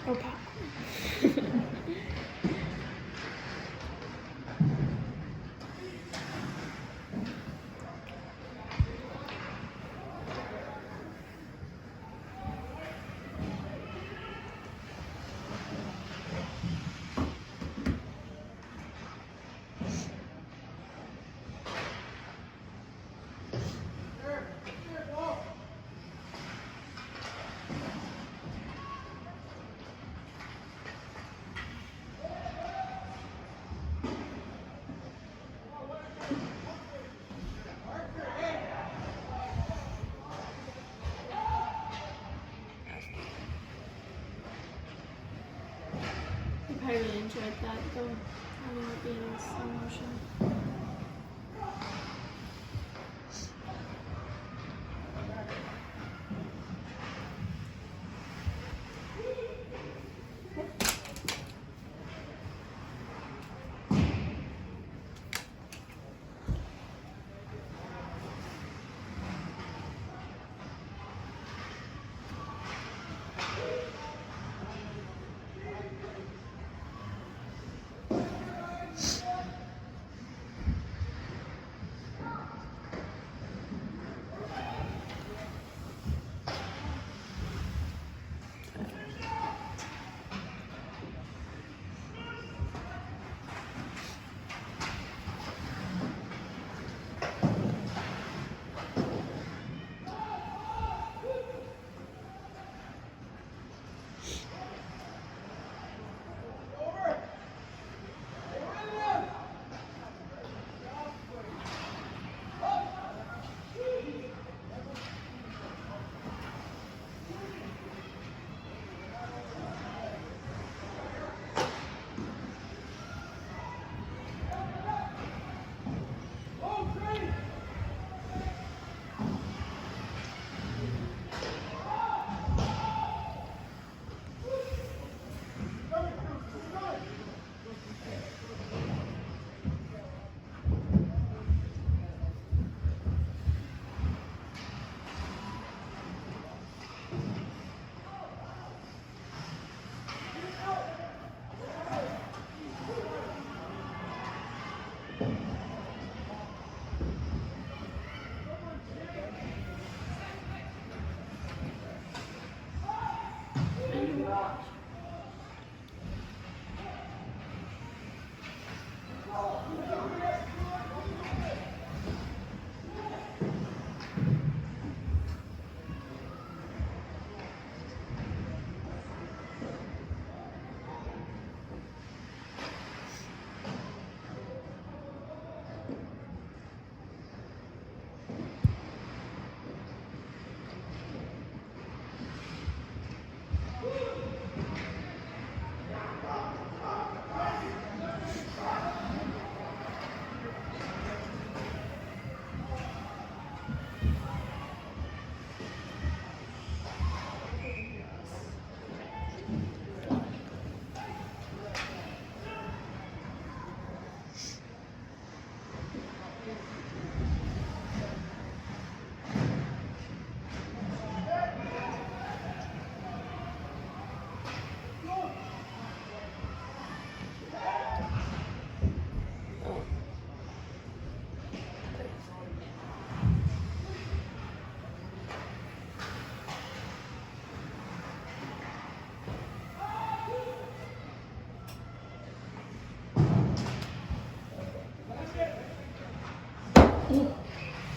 Or popcorn. I really enjoyed that though, having it being in slow motion.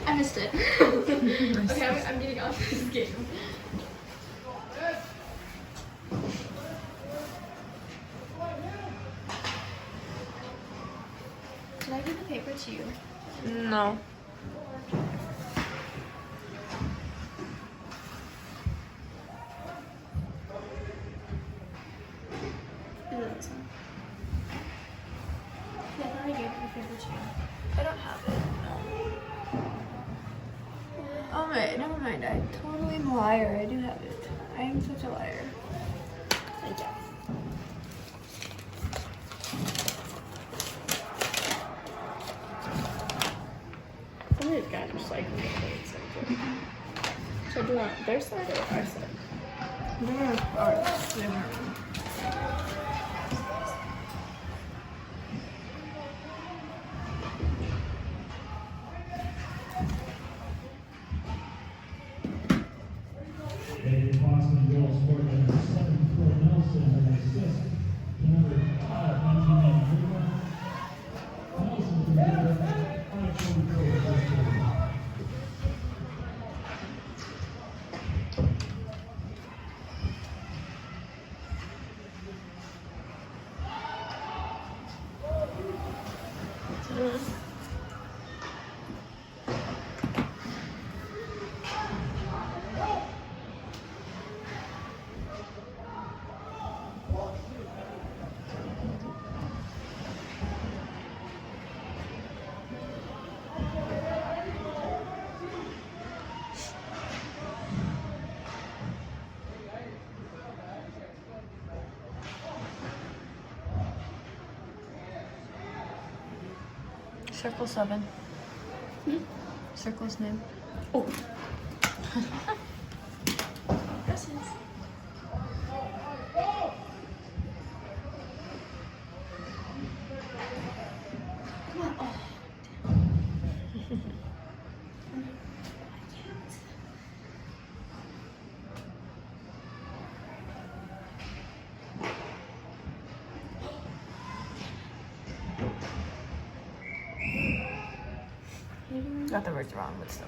I missed it. Okay, I'm getting off this game. Did I give the paper to you? No. Is it this one? Yeah, I thought I gave the paper to you. I don't have it. Oh wait, never mind. I totally am a liar. I do have it. I am such a liar. Thank you. Somebody's got to just like make it. So do you want their side or our side? They're ours. David Boston goal scored by 7 for Nelson and an assist to number 5, Benjamin River. Nelson from River, 5:44 first quarter. Circle 7. Circle's name. Oh. Gracias. Come on. Oh, damn. I can't. Got the words wrong, but still.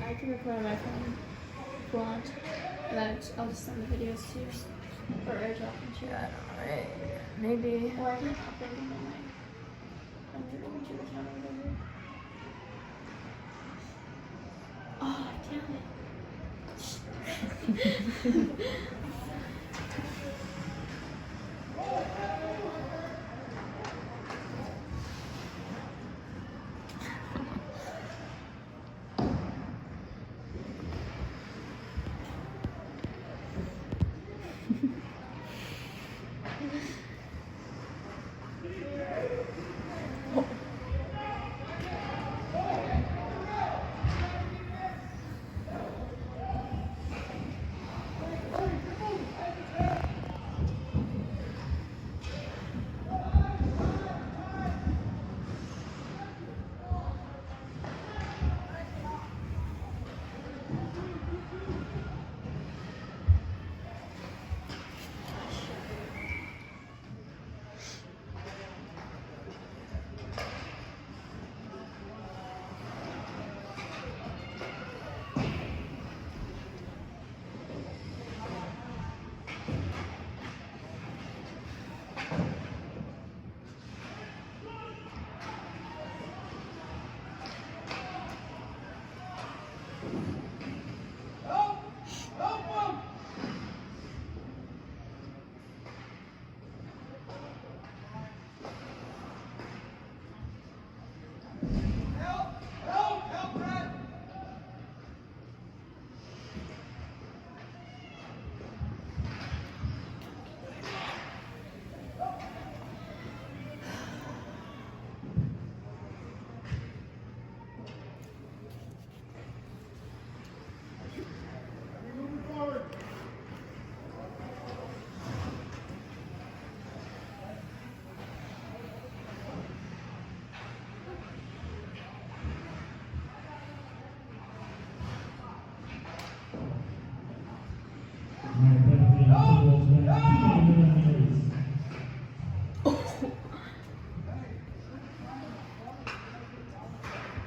I can record on my phone if you want. And then I'll just send the videos to you. Or airdrop and shit. I don't know, right? Maybe. Or I can upload them on your computer account or whatever. Oh, damn it.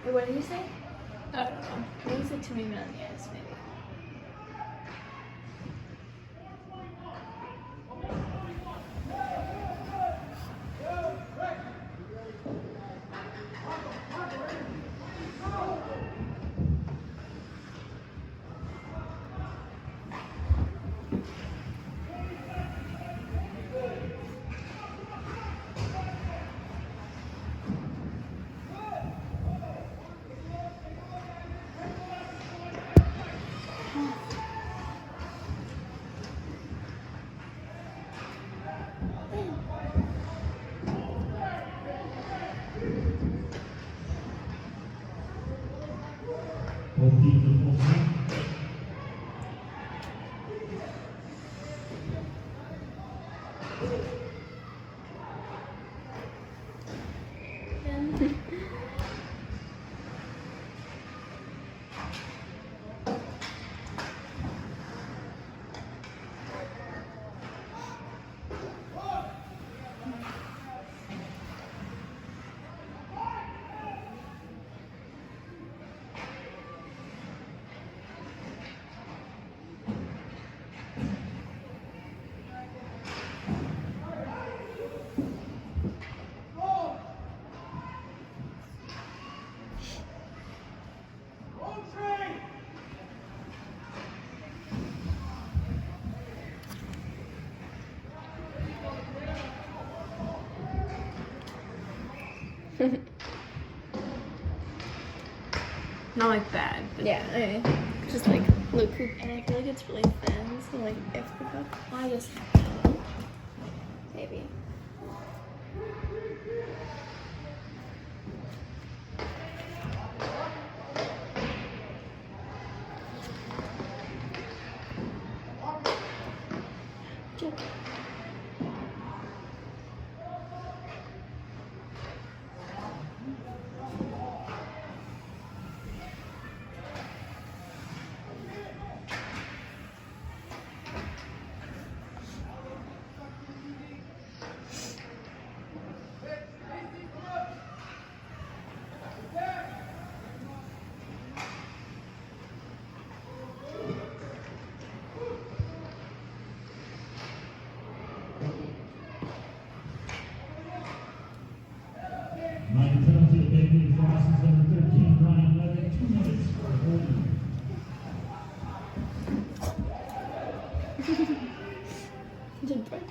Wait, what did you say? I don't know. I think you said 2 minutes on the ice, maybe. Right. Not like bad. But Yeah, just like look, and I feel like it's really thin. So like if the puck, I just maybe. Joke. Minor penalty to Bagley crosses number 13, Ryan Levy, 2 minutes for holding. Did break.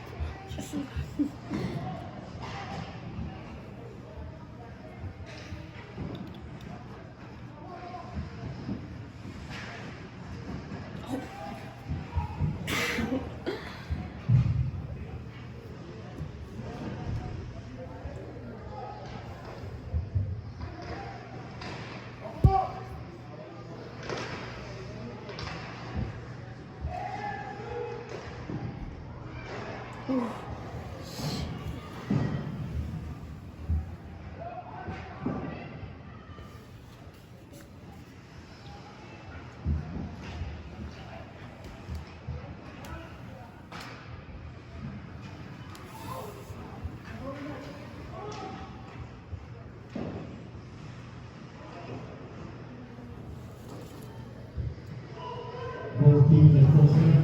Both teams are close in.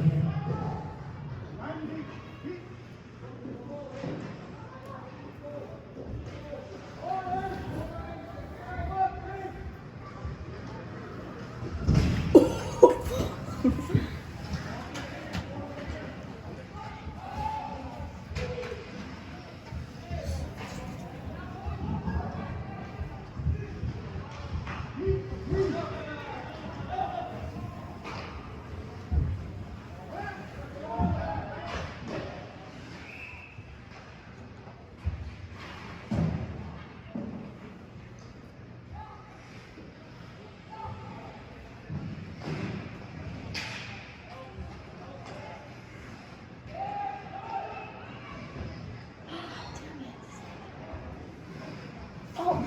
Oh.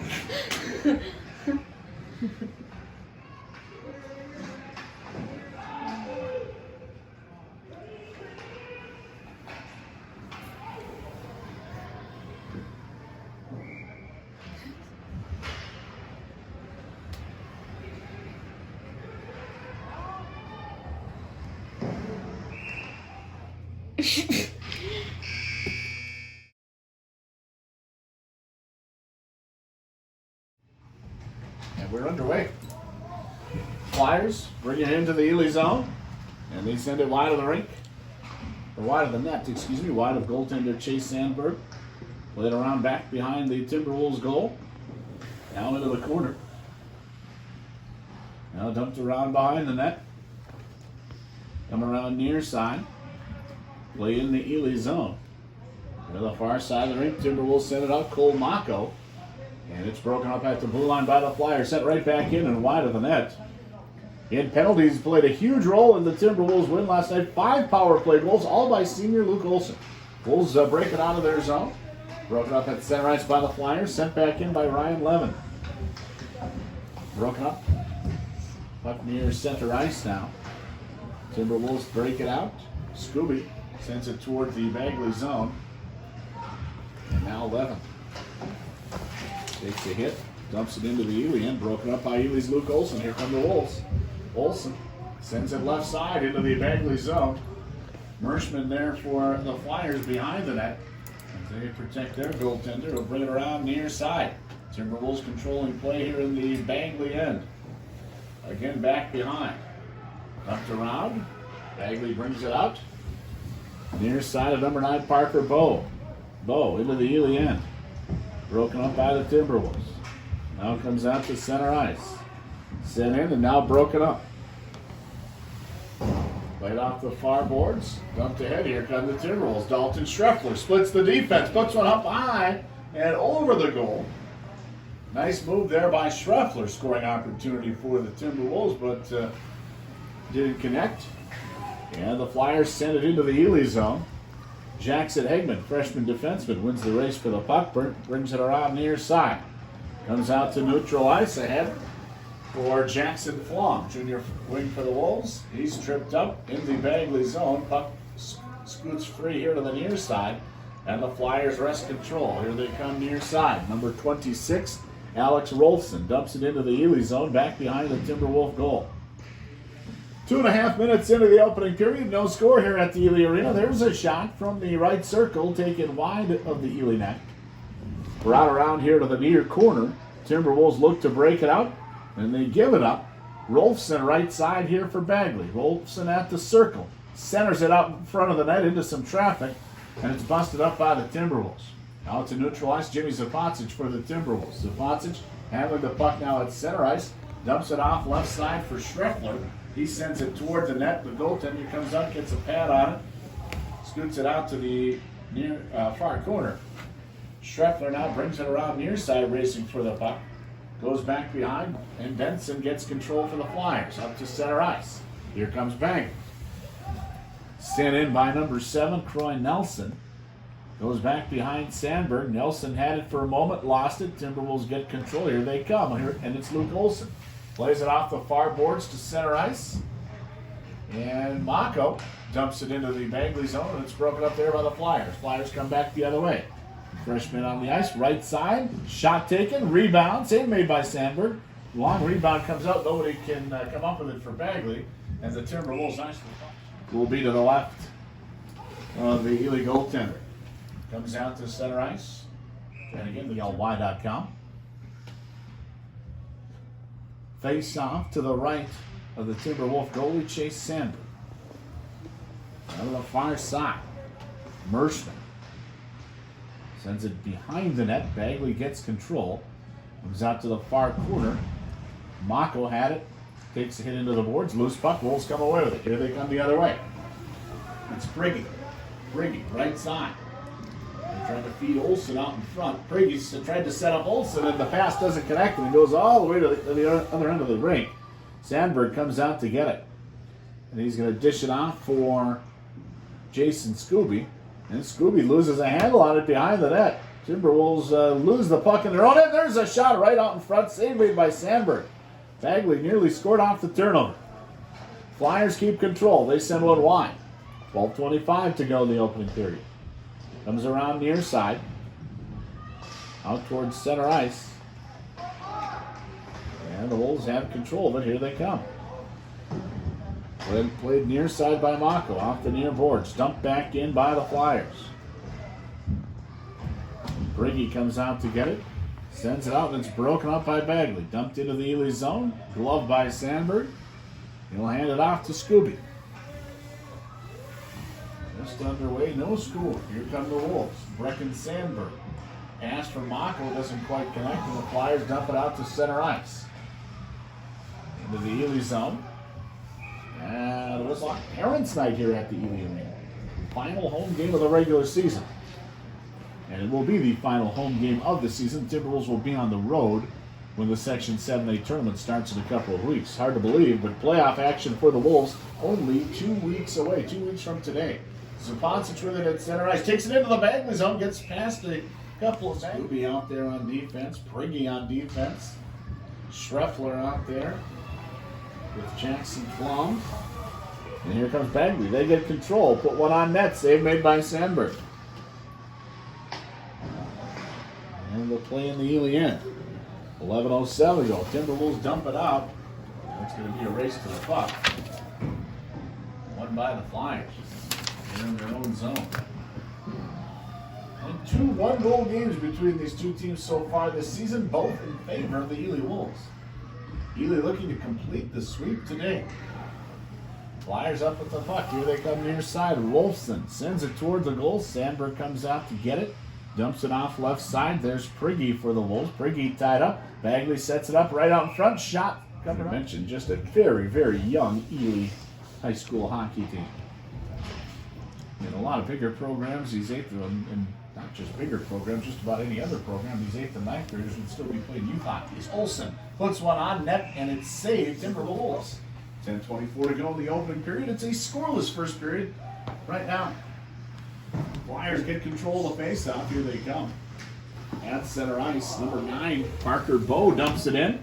And we're underway. Flyers bring it into the Ely zone, and they send it wide of the rink. Or wide of the net, excuse me, wide of goaltender Chase Sandberg. Played around back behind the Timberwolves goal. Now into the corner. Now dumped around behind the net. Come around near side. Play in the Ely zone. To the far side of the rink, Timberwolves send it out. Cole Mako. And it's broken up at the blue line by the Flyers. Sent right back in and wide of the net. In penalties, played a huge role in the Timberwolves win last night. 5 power play goals, all by senior Luke Olson. Wolves break it out of their zone. Broken up at center ice by the Flyers. Sent back in by Ryan Levin. Broken up near center ice now. Timberwolves break it out. Scooby sends it toward the Bagley zone. And now Levin takes a hit, dumps it into the Ely end. Broken up by Ely's Luke Olson. Here come the Wolves. Olson sends it left side into the Bagley zone. Mershman there for the Flyers behind the net. As they protect their goaltender. Will bring it around near side. Timberwolves controlling play here in the Bagley end. Again back behind. Dumped around. Bagley brings it out. Near side of number 9 Parker Bowe. Bowe into the Ely end. Broken up by the Timberwolves. Now comes out to center ice. Sent in and now broken up. Played off the far boards. Dumped ahead. Here come the Timberwolves. Dalton Schreffler splits the defense. Puts one up high and over the goal. Nice move there by Schreffler. Scoring opportunity for the Timberwolves, but didn't connect. And the Flyers send it into the Ely zone. Jackson Hegman, freshman defenseman, wins the race for the puck. Brings it around near side. Comes out to neutral ice ahead for Jackson Flom, junior wing for the Wolves. He's tripped up in the Bagley zone. Puck scoots free here to the near side. And the Flyers wrest control. Here they come near side. Number 26, Alex Rolfson, dumps it into the Ely zone, back behind the Timberwolf goal. 2.5 minutes into the opening period, no score here at the Ely Arena. There's a shot from the right circle, taken wide of the Ely net. Brought around here to the near corner. Timberwolves look to break it out, and they give it up. Rolfson right side here for Bagley. Rolfson at the circle. Centers it out in front of the net into some traffic, and it's busted up by the Timberwolves. Now to neutral ice, Jimmy Zapocic for the Timberwolves. Zapocic handling the puck now at center ice. Dumps it off left side for Schreffler. He sends it toward the net. The goaltender comes up, gets a pad on it, scoots it out to the near far corner. Schreffler now brings it around near side, racing for the puck. Goes back behind, and Benson gets control for the Flyers. Up to center ice. Here comes Bagley. Sent in by number 7, Croy Nelson. Goes back behind Sandberg. Nelson had it for a moment, lost it. Timberwolves get control. Here they come, and it's Luke Olson. Plays it off the far boards to center ice. And Mako dumps it into the Bagley zone, and it's broken up there by the Flyers. Flyers come back the other way. Freshman on the ice, right side. Shot taken, rebound. Save made by Sandberg. Long rebound comes out. Nobody can come up with it for Bagley. And the Timberwolves will be to the left of the Ely goaltender. Comes out to center ice. And again, LY.com. Face off to the right of the Timberwolf goalie, Chase Sandberg. On the far side, Mershman sends it behind the net. Bagley gets control. Comes out to the far corner. Mako had it. Takes a hit into the boards. Loose puck. Wolves come away with it. Here they come the other way. It's Priggy. Priggy, right side. They're trying to feed Olsen out in front. Priggy's tried to set up Olsen, and the pass doesn't connect, and it goes all the way to the other end of the rink. Sandberg comes out to get it. And he's going to dish it off for Jason Scooby. And Scooby loses a handle on it behind the net. Timberwolves lose the puck in their own end. There's a shot right out in front. Save made by Sandberg. Bagley nearly scored off the turnover. Flyers keep control. They send one wide. 12:25 to go in the opening period. Comes around near side. Out towards center ice. And the Wolves have control of it. Here they come. Played near side by Mako. Off the near boards. Dumped back in by the Flyers. Briggy comes out to get it. Sends it out, and it's broken up by Bagley. Dumped into the Ely zone. Gloved by Sandberg. He'll hand it off to Scooby. Just underway, no score. Here come the Wolves. Brecken Sandberg. Pass from Mako doesn't quite connect, and the Flyers dump it out to center ice. Into the Ely zone. And it was like Parents' Night here at the Ely Arena. Final home game of the regular season. And it will be the final home game of the season. Timberwolves will be on the road when the Section 7A tournament starts in a couple of weeks. Hard to believe, but playoff action for the Wolves only 2 weeks away, 2 weeks from today. Zapocic with it at center ice. Takes it into the Bagley zone, gets past a couple of guys. Scooby out there on defense. Priggy on defense. Schreffler out there with Jackson Flom. And here comes Bagley. They get control. Put one on net. Save made by Sandberg. And they'll play in the Ely end. 11:07 go. Timberwolves dump it out. It's going to be a race to the puck. Won by the Flyers. They're in their own zone. And 2 one-goal games between these two teams so far this season, both in favor of the Ely Wolves. Ely looking to complete the sweep today. Flyers up with the puck. Here they come near side. Wolfson sends it toward the goal. Sandberg comes out to get it. Dumps it off left side. There's Prigge for the Wolves. Prigge tied up. Bagley sets it up right out in front. Shot. As I mentioned, just a very, very young Ely high school hockey team. In a lot of bigger programs, these 8th and not just bigger programs, just about any other program, these 8th and 9th graders would still be playing youth hockey. Olsen puts one on net, and it's saved. Timberwolves. 10:24 to go in the opening period. It's a scoreless first period right now. Flyers get control of the faceoff. Here they come. At center ice, number 9, Parker Bowe dumps it in.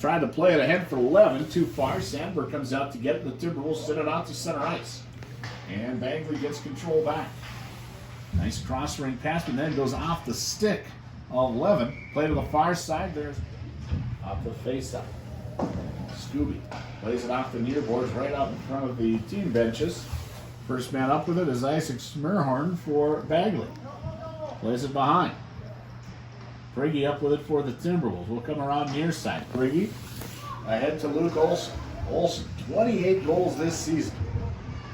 Tried to play it ahead for 11. Too far. Sandberg comes out to get it. The Timberwolves send it out to center ice. And Bagley gets control back. Nice cross-ring pass, and then goes off the stick of Levin. Play to the far side. There's off the face-up. Scooby plays it off the near boards right out in front of the team benches. First man up with it is Isaac Smirhorn for Bagley. Plays it behind. Prigge up with it for the Timberwolves. We'll come around near side. Prigge ahead to Luke Olsen. Olsen, 28 goals this season.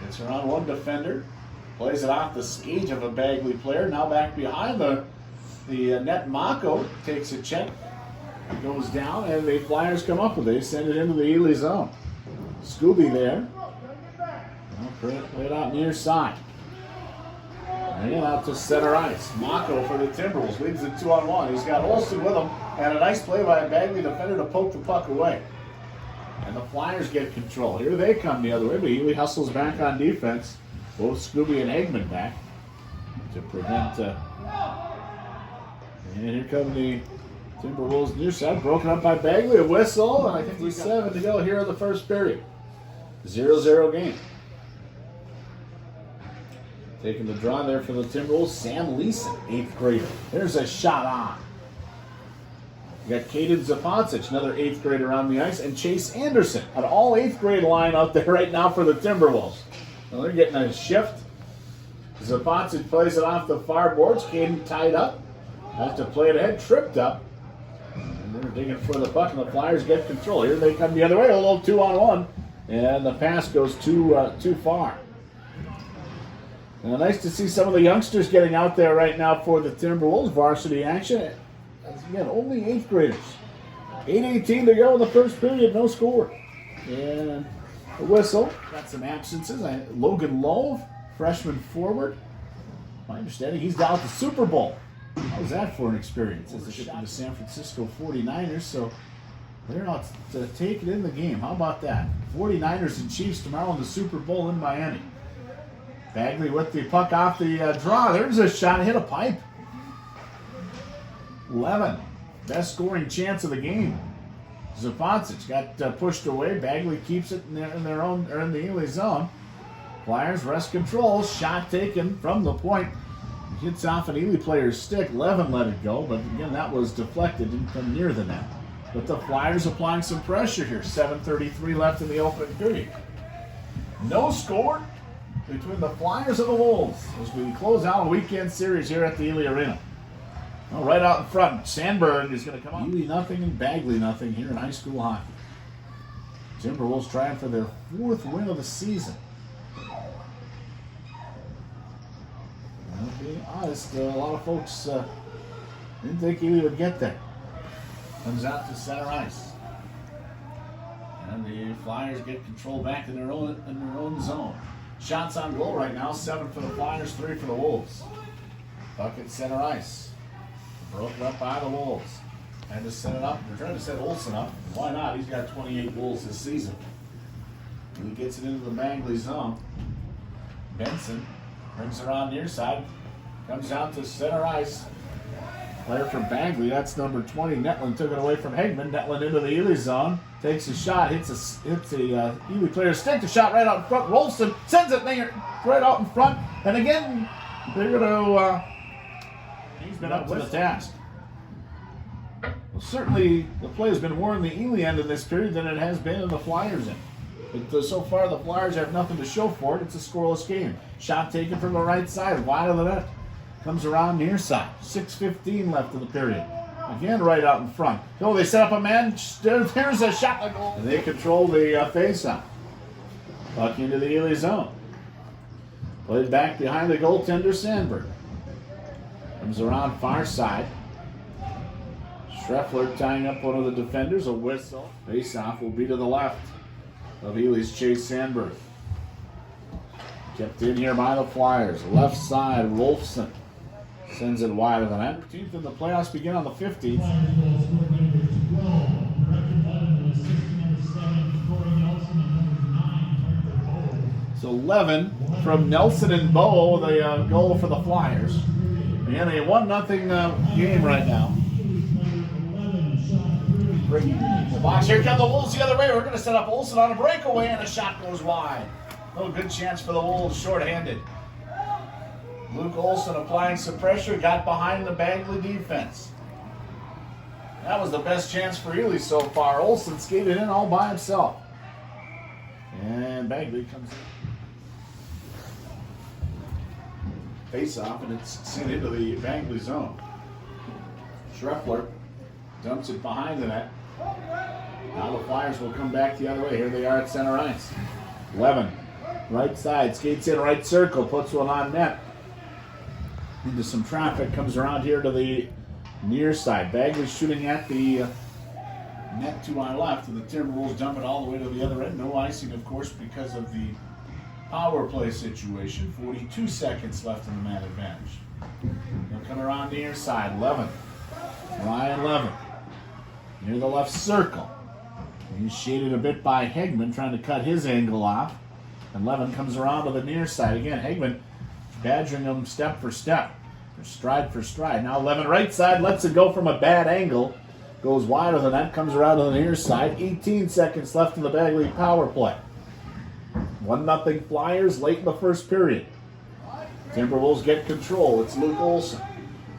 Gets around one defender. Plays it off the skate of a Bagley player. Now back behind the net. Mako takes a check. It goes down, and the Flyers come up with it. They send it into the Ely zone. Scooby there. Play it out near side. And out to center ice. Mako for the Timberwolves leads it 2-on-1. He's got Olsen with him, and a nice play by a Bagley defender to poke the puck away. And the Flyers get control. Here they come the other way, but Ely hustles back on defense. Both Scooby and Eggman back to prevent. And here come the Timberwolves near side, broken up by Bagley. A whistle, and I think we 7 to go here in the first period. 0-0 game. Taking the draw there for the Timberwolves, Sam Leeson, 8th grader. There's a shot on. You got Caden Zapancic, another 8th grader on the ice, and Chase Anderson, an all 8th grade line out there right now for the Timberwolves. Well, they're getting a shift. Zapancic plays it off the far boards. Caden tied up. Has to play it ahead, tripped up. And they're digging for the puck, and the Flyers get control. Here they come the other way, a little 2-on-1. And the pass goes too far. Nice to see some of the youngsters getting out there right now for the Timberwolves. Varsity action. Again, only 8th graders. 8:18 to go in the first period, no score. And a whistle. Got some absences. Logan Lowe, freshman forward. My understanding, he's down at the Super Bowl. How's that for an experience? As they ship the San Francisco 49ers, so they're not to take it in the game. How about that? 49ers and Chiefs tomorrow in the Super Bowl in Miami. Bagley with the puck off the draw. There's a shot, hit a pipe. 11. Best scoring chance of the game. Zapancic got pushed away. Bagley keeps it in the Ely zone. Flyers wrest control. Shot taken from the point. Hits off an Ely player's stick. Levin let it go, but again, that was deflected. Didn't come near the net. But the Flyers applying some pressure here. 7:33 left in the opening period. No score between the Flyers and the Wolves as we close out a weekend series here at the Ely Arena. Well, right out in front, Sandberg is going to come up. Ely nothing and Bagley nothing here in high school hockey. Timberwolves trying for their 4th win of the season. Well, being honest, a lot of folks didn't think Ely would get there. Comes out to center ice. And the Flyers get control back in their own zone. Shots on goal right now, 7 for the Flyers, 3 for the Wolves. Puck at center ice. Broken up by the Wolves. And to set it up, they're trying to set Olsen up. Why not? He's got 28 goals this season. And he gets it into the Bagley zone. Benson brings it around near side. Comes out to center ice. Player from Bagley, that's number 20. Netland took it away from Hegman. Netland into the Ely zone. Takes a shot, hits a Ely player's stick. The shot right out in front. Rolston sends it right out in front. And again, they're going to... he's been up to the task. Well, certainly the play has been more in the Ely end in this period than it has been in the Flyers end. But so far, the Flyers have nothing to show for it. It's a scoreless game. Shot taken from the right side, wide of the net. Comes around near side. 6:15 left in the period. Again, right out in front. Oh, they set up a man. There's a shot. And they control the face-off. Puck into the Ely zone. Played back behind the goaltender, Sandberg. Comes around far side. Schreffler tying up one of the defenders. A whistle. Face-off will be to the left of Ely's Chase Sandberg. Kept in here by the Flyers. Left side, Wolfson sends it wide of the net. 15th in the playoffs begin on the 15th. Flyers goal scored number 12. Corrected 11 with assist number 7, Corey Nelson, and number 9, Tucker Bowe. So 11 from Nelson and Bowe, the goal for the Flyers. Again, a 1-0 game right now. The box, here come the Wolves the other way. We're going to set up Olsen on a breakaway, and a shot goes wide. Oh, good chance for the Wolves, shorthanded. Luke Olsen applying some pressure, got behind the Bagley defense. That was the best chance for Ely so far. Olsen skated in all by himself. And Bagley comes in. Face off, and it's sent into the Bagley zone. Schreffler dumps it behind the net. Now the Flyers will come back the other way. Here they are at center ice. Levin, right side, skates in right circle, puts one on net. Into some traffic, comes around here to the near side. Bagley shooting at the net to our left, and the Timberwolves dump it all the way to the other end. No icing, of course, because of the power play situation. 42 seconds left in the man advantage. They'll come around the near side. Levin, Ryan Levin, near the left circle. He's shaded a bit by Hegman, trying to cut his angle off. And Levin comes around to the near side. Again, Hegman badgering him step for step, or stride for stride. Now Levin right side, lets it go from a bad angle. Goes wider than that, comes around to the near side. 18 seconds left in the Bagley power play. 1-0 Flyers late in the first period. Timberwolves get control. It's Luke Olsen.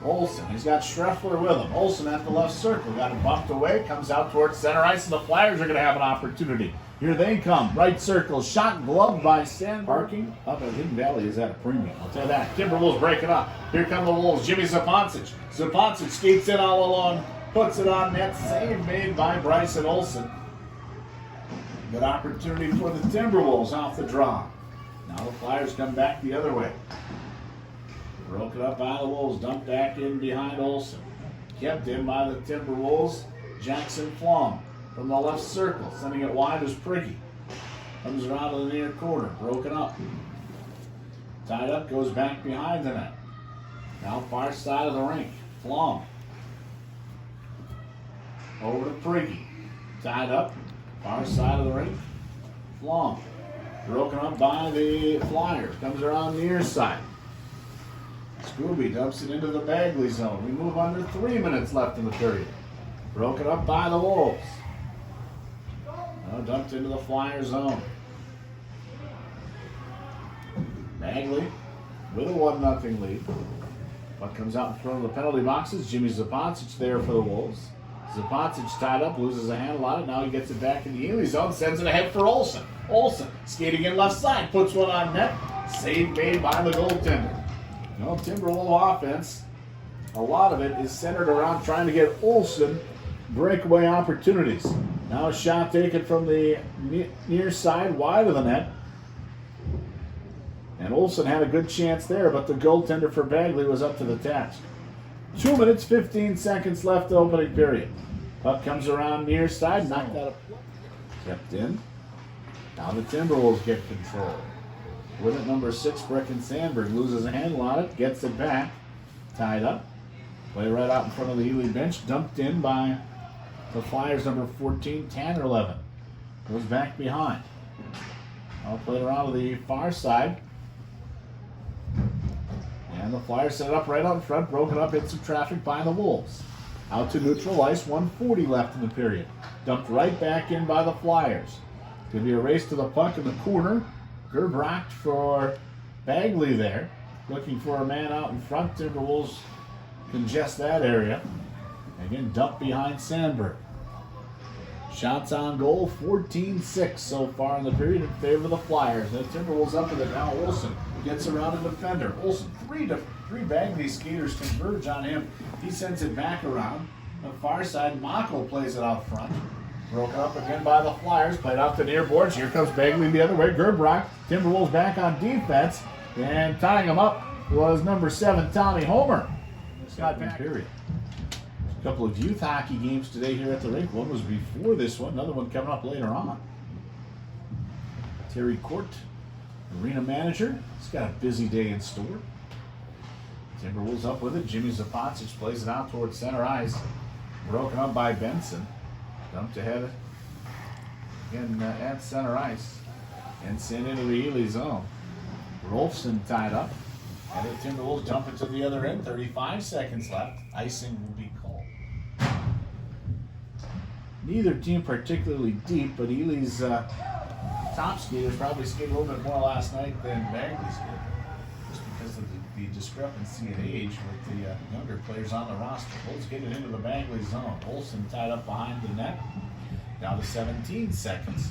Olsen, he's got Schreffler with him. Olsen at the left circle, got him bumped away, comes out towards center ice, and the Flyers are going to have an opportunity. Here they come, right circle, shot gloved by Sand. Parking up at Hidden Valley is at a premium, I'll tell you that. Timberwolves break it up. Here come the Wolves, Jimmy Zapancic. Zapancic skates in all alone, puts it on net, save made by Bryson Olsen. Good opportunity for the Timberwolves off the draw. Now the Flyers come back the other way. Broke it up by the Wolves, dumped back in behind Olsen. Kept in by the Timberwolves, Jackson Flom from the left circle, sending it wide as Priggy. Comes around to the near corner, broken up. Tied up, goes back behind the net. Now far side of the rink, Flom. Over to Priggy. Tied up, far side of the rink, Flom. Broken up by the Flyers, comes around the near side. Scooby dumps it into the Bagley zone. We move under 3 minutes left in the period. Broken up by the Wolves. Now dumped into the Flyer zone. Bagley with a 1-0 lead. Puck comes out in front of the penalty boxes. Jimmy Zapancic there for the Wolves. Zapancic tied up, loses a handle on it. Now he gets it back in the Ely zone, sends it ahead for Olsen. Olsen skating in left side, puts one on net. Save made by the goaltender. No, Timberwolves offense, a lot of it is centered around trying to get Olsen breakaway opportunities. Now a shot taken from the near side, wide of the net. And Olsen had a good chance there, but the goaltender for Bagley was up to the task. 2 minutes, 15 seconds left the opening period. Puck comes around near side, knocked out of play. Kept in. Now the Timberwolves get control. With it, number 6, Brecken Sandberg loses a handle on it, gets it back, tied up. Play right out in front of the Ely bench, dumped in by the Flyers, number 14, Tanner Levin. Goes back behind. I'll play it around to the far side. And the Flyers set it up right out in front, broken up, hit some traffic by the Wolves. Out to neutral ice, 1:40 left in the period. Dumped right back in by the Flyers. Going to be a race to the puck in the corner. Gerbrock for Bagley there. Looking for a man out in front. Timberwolves congest that area. Again, dumped behind Sandberg. Shots on goal, 14-6 so far in the period in favor of the Flyers. The Timberwolves up with it now. Olsen gets around a defender. Olsen, three Bagley skaters converge on him. He sends it back around. The far side, Mako plays it out front. Broken up again by the Flyers. Played off the near boards. Here comes Bagley the other way. Gerbrock. Timberwolves back on defense. And tying him up was number 7, Tommy Homer. second period. A couple of youth hockey games today here at the rink. One was before this one, another one coming up later on. Terry Court, arena manager, he's got a busy day in store. Timberwolves up with it. Jimmy Zapocic plays it out towards center ice. Broken up by Benson. Dumped ahead again at center ice. And sent into the Ely zone. Rolfson tied up. And the Timberwolves jump it to the other end. 35 seconds left. Icing will be called. Neither team particularly deep, but Ely's top skaters probably skated a little bit more last night than Bagley's did. Just because of the discrepancy in age with the younger players on the roster. Bulls get it into the Bagley zone. Olsen tied up behind the net. Down to 17 seconds.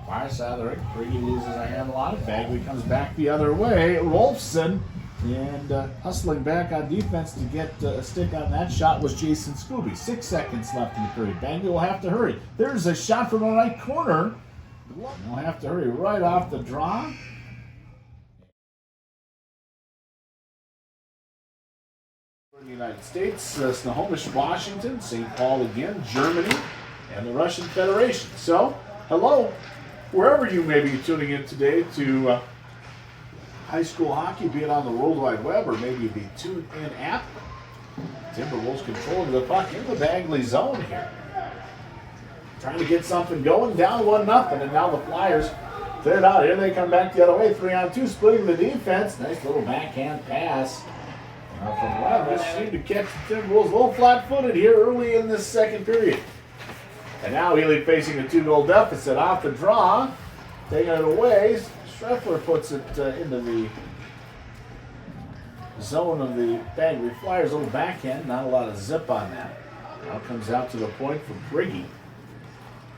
Far side of the rink. Brady loses a handle on it. Bagley comes back the other way. Rolfson and hustling back on defense to get a stick on that shot was Jason Scooby. 6 seconds left in the period. Bagley will have to hurry. There's a shot from the right corner. They'll have to hurry right off the draw. In the United States, Snohomish, Washington, St. Paul again, Germany, and the Russian Federation. So, hello, wherever you may be tuning in today to high school hockey, be it on the World Wide Web or maybe the TuneIn app. Timberwolves controlling the puck in the Bagley zone here. Trying to get something going, down 1-0, and now the Flyers clear it out. Here they come back the other way, 3-on-2, splitting the defense. Nice little backhand pass. From Levis seemed to catch the Timberwolves a little flat-footed here early in this second period. And now Ely facing a 2-goal deficit off the draw, taking it away. Schreffler puts it into the zone of the Bagley Flyers. A little backhand, not a lot of zip on that. Now comes out to the point for Briggy.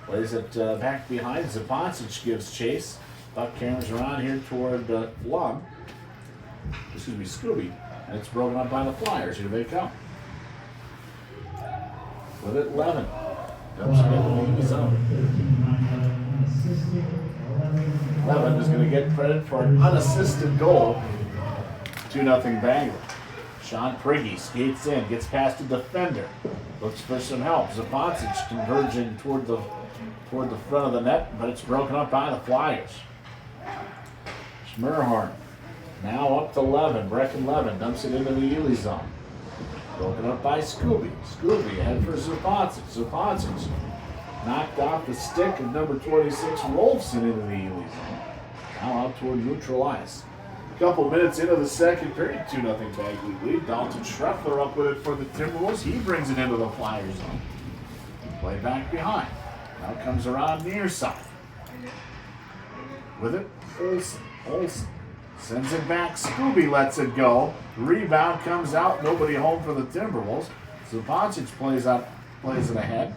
Plays it back behind. Zapocic gives chase. Buck carries around here toward Flum. Scooby. And it's broken up by the Flyers. Here they come. With it, Levin. Dumps it into the zone. Levin is going to get credit for an unassisted goal. 2-0 Bagley. Sean Priggy skates in, gets past a defender. Looks for some help. Zapocic converging toward the front of the net, but it's broken up by the Flyers. Schmerhorn now up to Levin. Brecken Levin dumps it into the Ely zone. Broken up by Scooby. Scooby ahead for Zapocic. Zapocic knocked off the stick of number 26 Rolfson into the Ely zone. Now out toward neutral ice. A couple minutes into the second period, 2-0 Bagley lead. Dalton Schreffler up with it for the Timberwolves. He brings it into the Flyers zone. Play back behind. Now comes around near side. With it, Olsen sends it back. Scooby lets it go. Rebound comes out. Nobody home for the Timberwolves. Zapocic plays it ahead.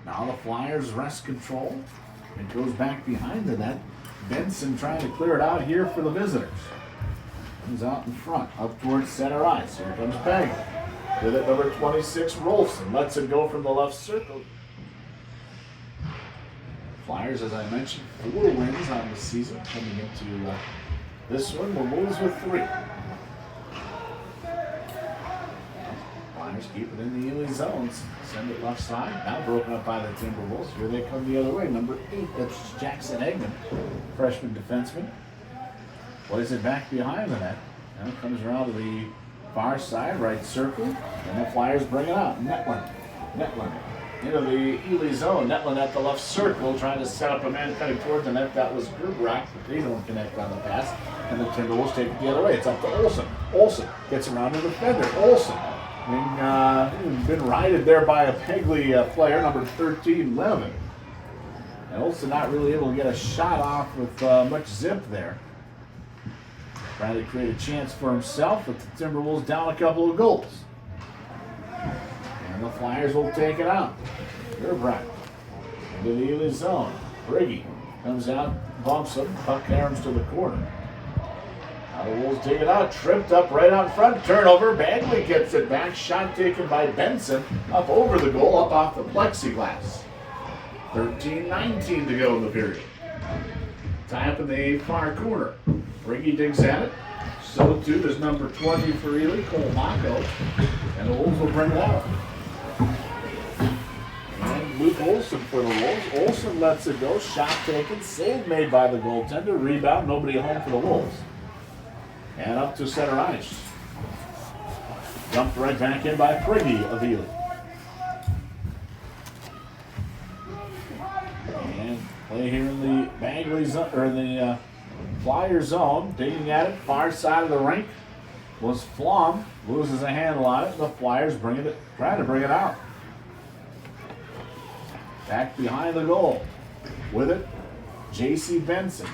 Now the Flyers wrest control. It goes back behind the net. Benson trying to clear it out here for the visitors. Comes out in front, up towards center ice. Here comes Bagley. With it, number 26, Rolfson. Lets it go from the left circle. Flyers, as I mentioned, 4 wins on the season. Coming into this one, we'll lose with 3. Flyers keep it in the Ely zones. Send it left side. Now broken up by the Timberwolves. Here they come the other way. Number 8, that's Jackson Eggman, freshman defenseman. Plays it back behind the net. Now it comes around to the far side, right circle. And the Flyers bring it out. Netlin into the Ely zone. Netlin at the left circle, trying to set up a man cutting toward the net. That was Gerbrock, but they don't connect on the pass. And the Timberwolves take it the other way. It's up to Olsen. Olsen gets around to the defender. Olsen been righted there by a Bagley player, number 13, Levin. And Olsen not really able to get a shot off with much zip there. Trying to create a chance for himself, but the Timberwolves down a couple of goals. And the Flyers will take it out. Gerbrock into the Ely zone. Briggy comes out, bumps him, puck caroms to the corner. Now the Wolves take it out, tripped up right out front, turnover. Bagley gets it back, shot taken by Benson, up over the goal, up off the plexiglass. 13-19 to go in the period. Tie up in the far corner. Briggy digs at it, So too does number 20 for Ely, Cole Mako. And the Wolves will bring it out. And Luke Olson for the Wolves. Olson lets it go. Shot taken. Save made by the goaltender. Rebound. Nobody home for the Wolves. And up to center ice. Dumped right back in by Priggy of Ely. And play here in the Bagley zone, or the Flyer zone. Digging at it, far side of the rink was Flom. Loses a handle on it. The Flyers trying to bring it out. Back behind the goal. With it, J.C. Benson.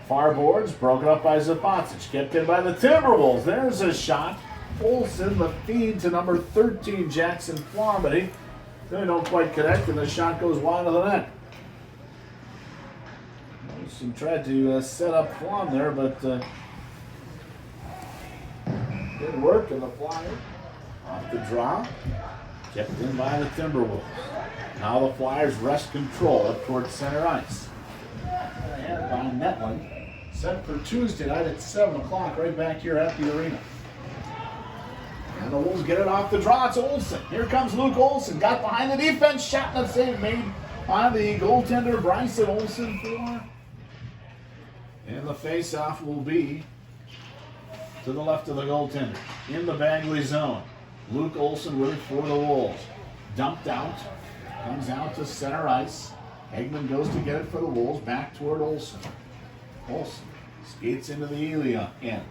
Far boards, broken up by Zapocic. Kept in by the Timberwolves. There's a shot. Olsen, the feed to number 13, Jackson Flom, but they don't quite connect, and the shot goes wide of the net. Olsen tried to set up Flom there, but didn't work, and the Flyers off the draw. Kept in by the Timberwolves. Now the Flyers wrest control up towards center ice. And by Netland, set for Tuesday night at 7 o'clock, right back here at the arena. And the Wolves get it off the draw. It's Olsen. Here comes Luke Olsen. Got behind the defense. Shot and a save made by the goaltender, Bryson Olsen for. And the face-off will be to the left of the goaltender. In the Bagley zone. Luke Olsen with it for the Wolves. Dumped out. Comes out to center ice. Hegman goes to get it for the Wolves. Back toward Olsen. Olsen skates into the Ely end.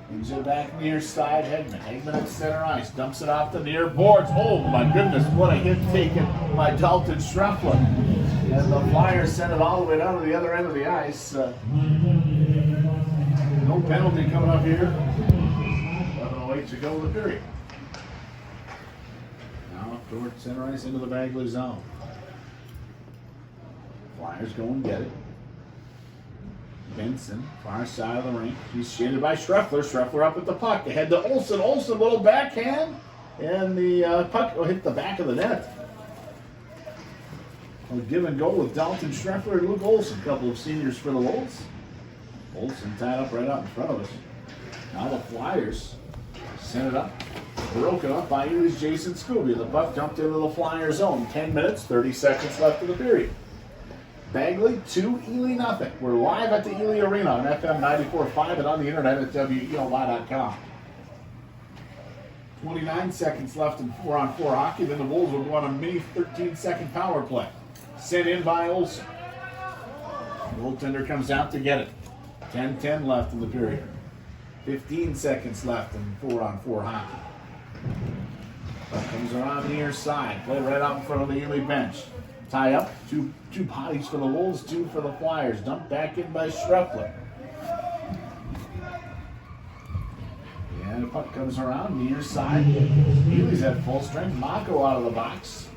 Moves it back near side. Hegman at center ice. Dumps it off the near boards. Oh my goodness, what a hit taken by Dalton Schreffler. And the Flyers send it all the way down to the other end of the ice. No penalty coming up here. 11:08 to go in the period. Now towards center ice into the Bagley zone. Flyers go and get it. Benson, far side of the rink. He's shaded by Schreffler. Schreffler up at the puck. Ahead to Olsen. Olsen, little backhand. And the puck will hit the back of the net. A give and go with Dalton Schreffler and Luke Olsen. A couple of seniors for the Wolves. Olsen tied up right out in front of us. Now the Flyers sent it up. Broken up by Ely's Jason Scooby. The puck dumped into the Flyer zone. 10 minutes, 30 seconds left of the period. Bagley 2, Ely nothing. We're live at the Ely Arena on FM 94.5 and on the internet at WELY.com. 29 seconds left in 4-on-4 hockey. Then the Wolves will go on a mini 13-second power play. Sent in by Olsen. Goaltender comes out to get it. 10-10 left in the period. 15 seconds left in 4-on-4 hockey. Puck comes around near side. Play right out in front of the Ely bench. Tie up. Two bodies for the Wolves, 2 for the Flyers. Dumped back in by Schreffler. And the puck comes around near side. Ely's at full strength. Mako out of the box.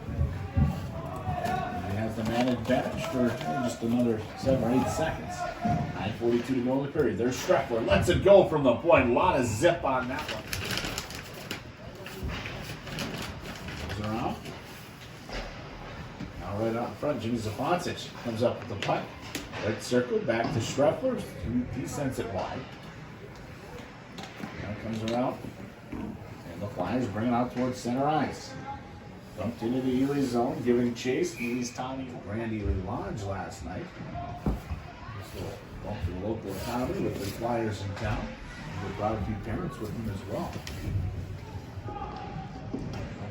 He has the man advantage for just another 7 or 8 seconds. 9:42 to go in the period. There's Schreffler. Lets it go from the point. A lot of zip on that one. Goes around. Right out in front, Jimmy Zapocic comes up with the puck. Right circle, back to Schreffler. He sends it wide. Now comes around. And the Flyers bring it out towards center ice. Dumped into the Ely zone, giving chase. Ely's Tommy Grand Ely Lodge last night. Just a bump for the local economy with the Flyers in town. We brought a few parents with them as well.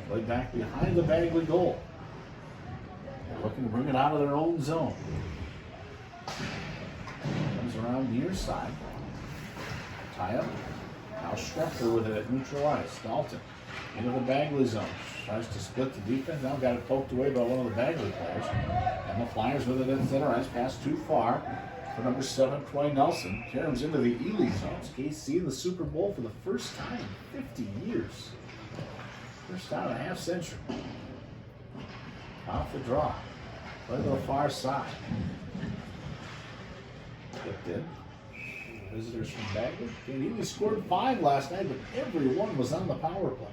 Play back behind the Bagley goal. Looking to bring it out of their own zone. Comes around near side. Tie up. Now Schreffler with it at neutral ice. Dalton into the Bagley zone. Tries to split the defense. Now got it poked away by one of the Bagley players. And the Flyers with it at center ice. Pass too far for number 7, Troy Nelson. Carries into the Ely zone. KC in the Super Bowl for the first time in 50 years. First time in a half century. Off the draw. Play to the far side. Tipped in. Visitors from Bagley. He only scored 5 last night, but everyone was on the power play.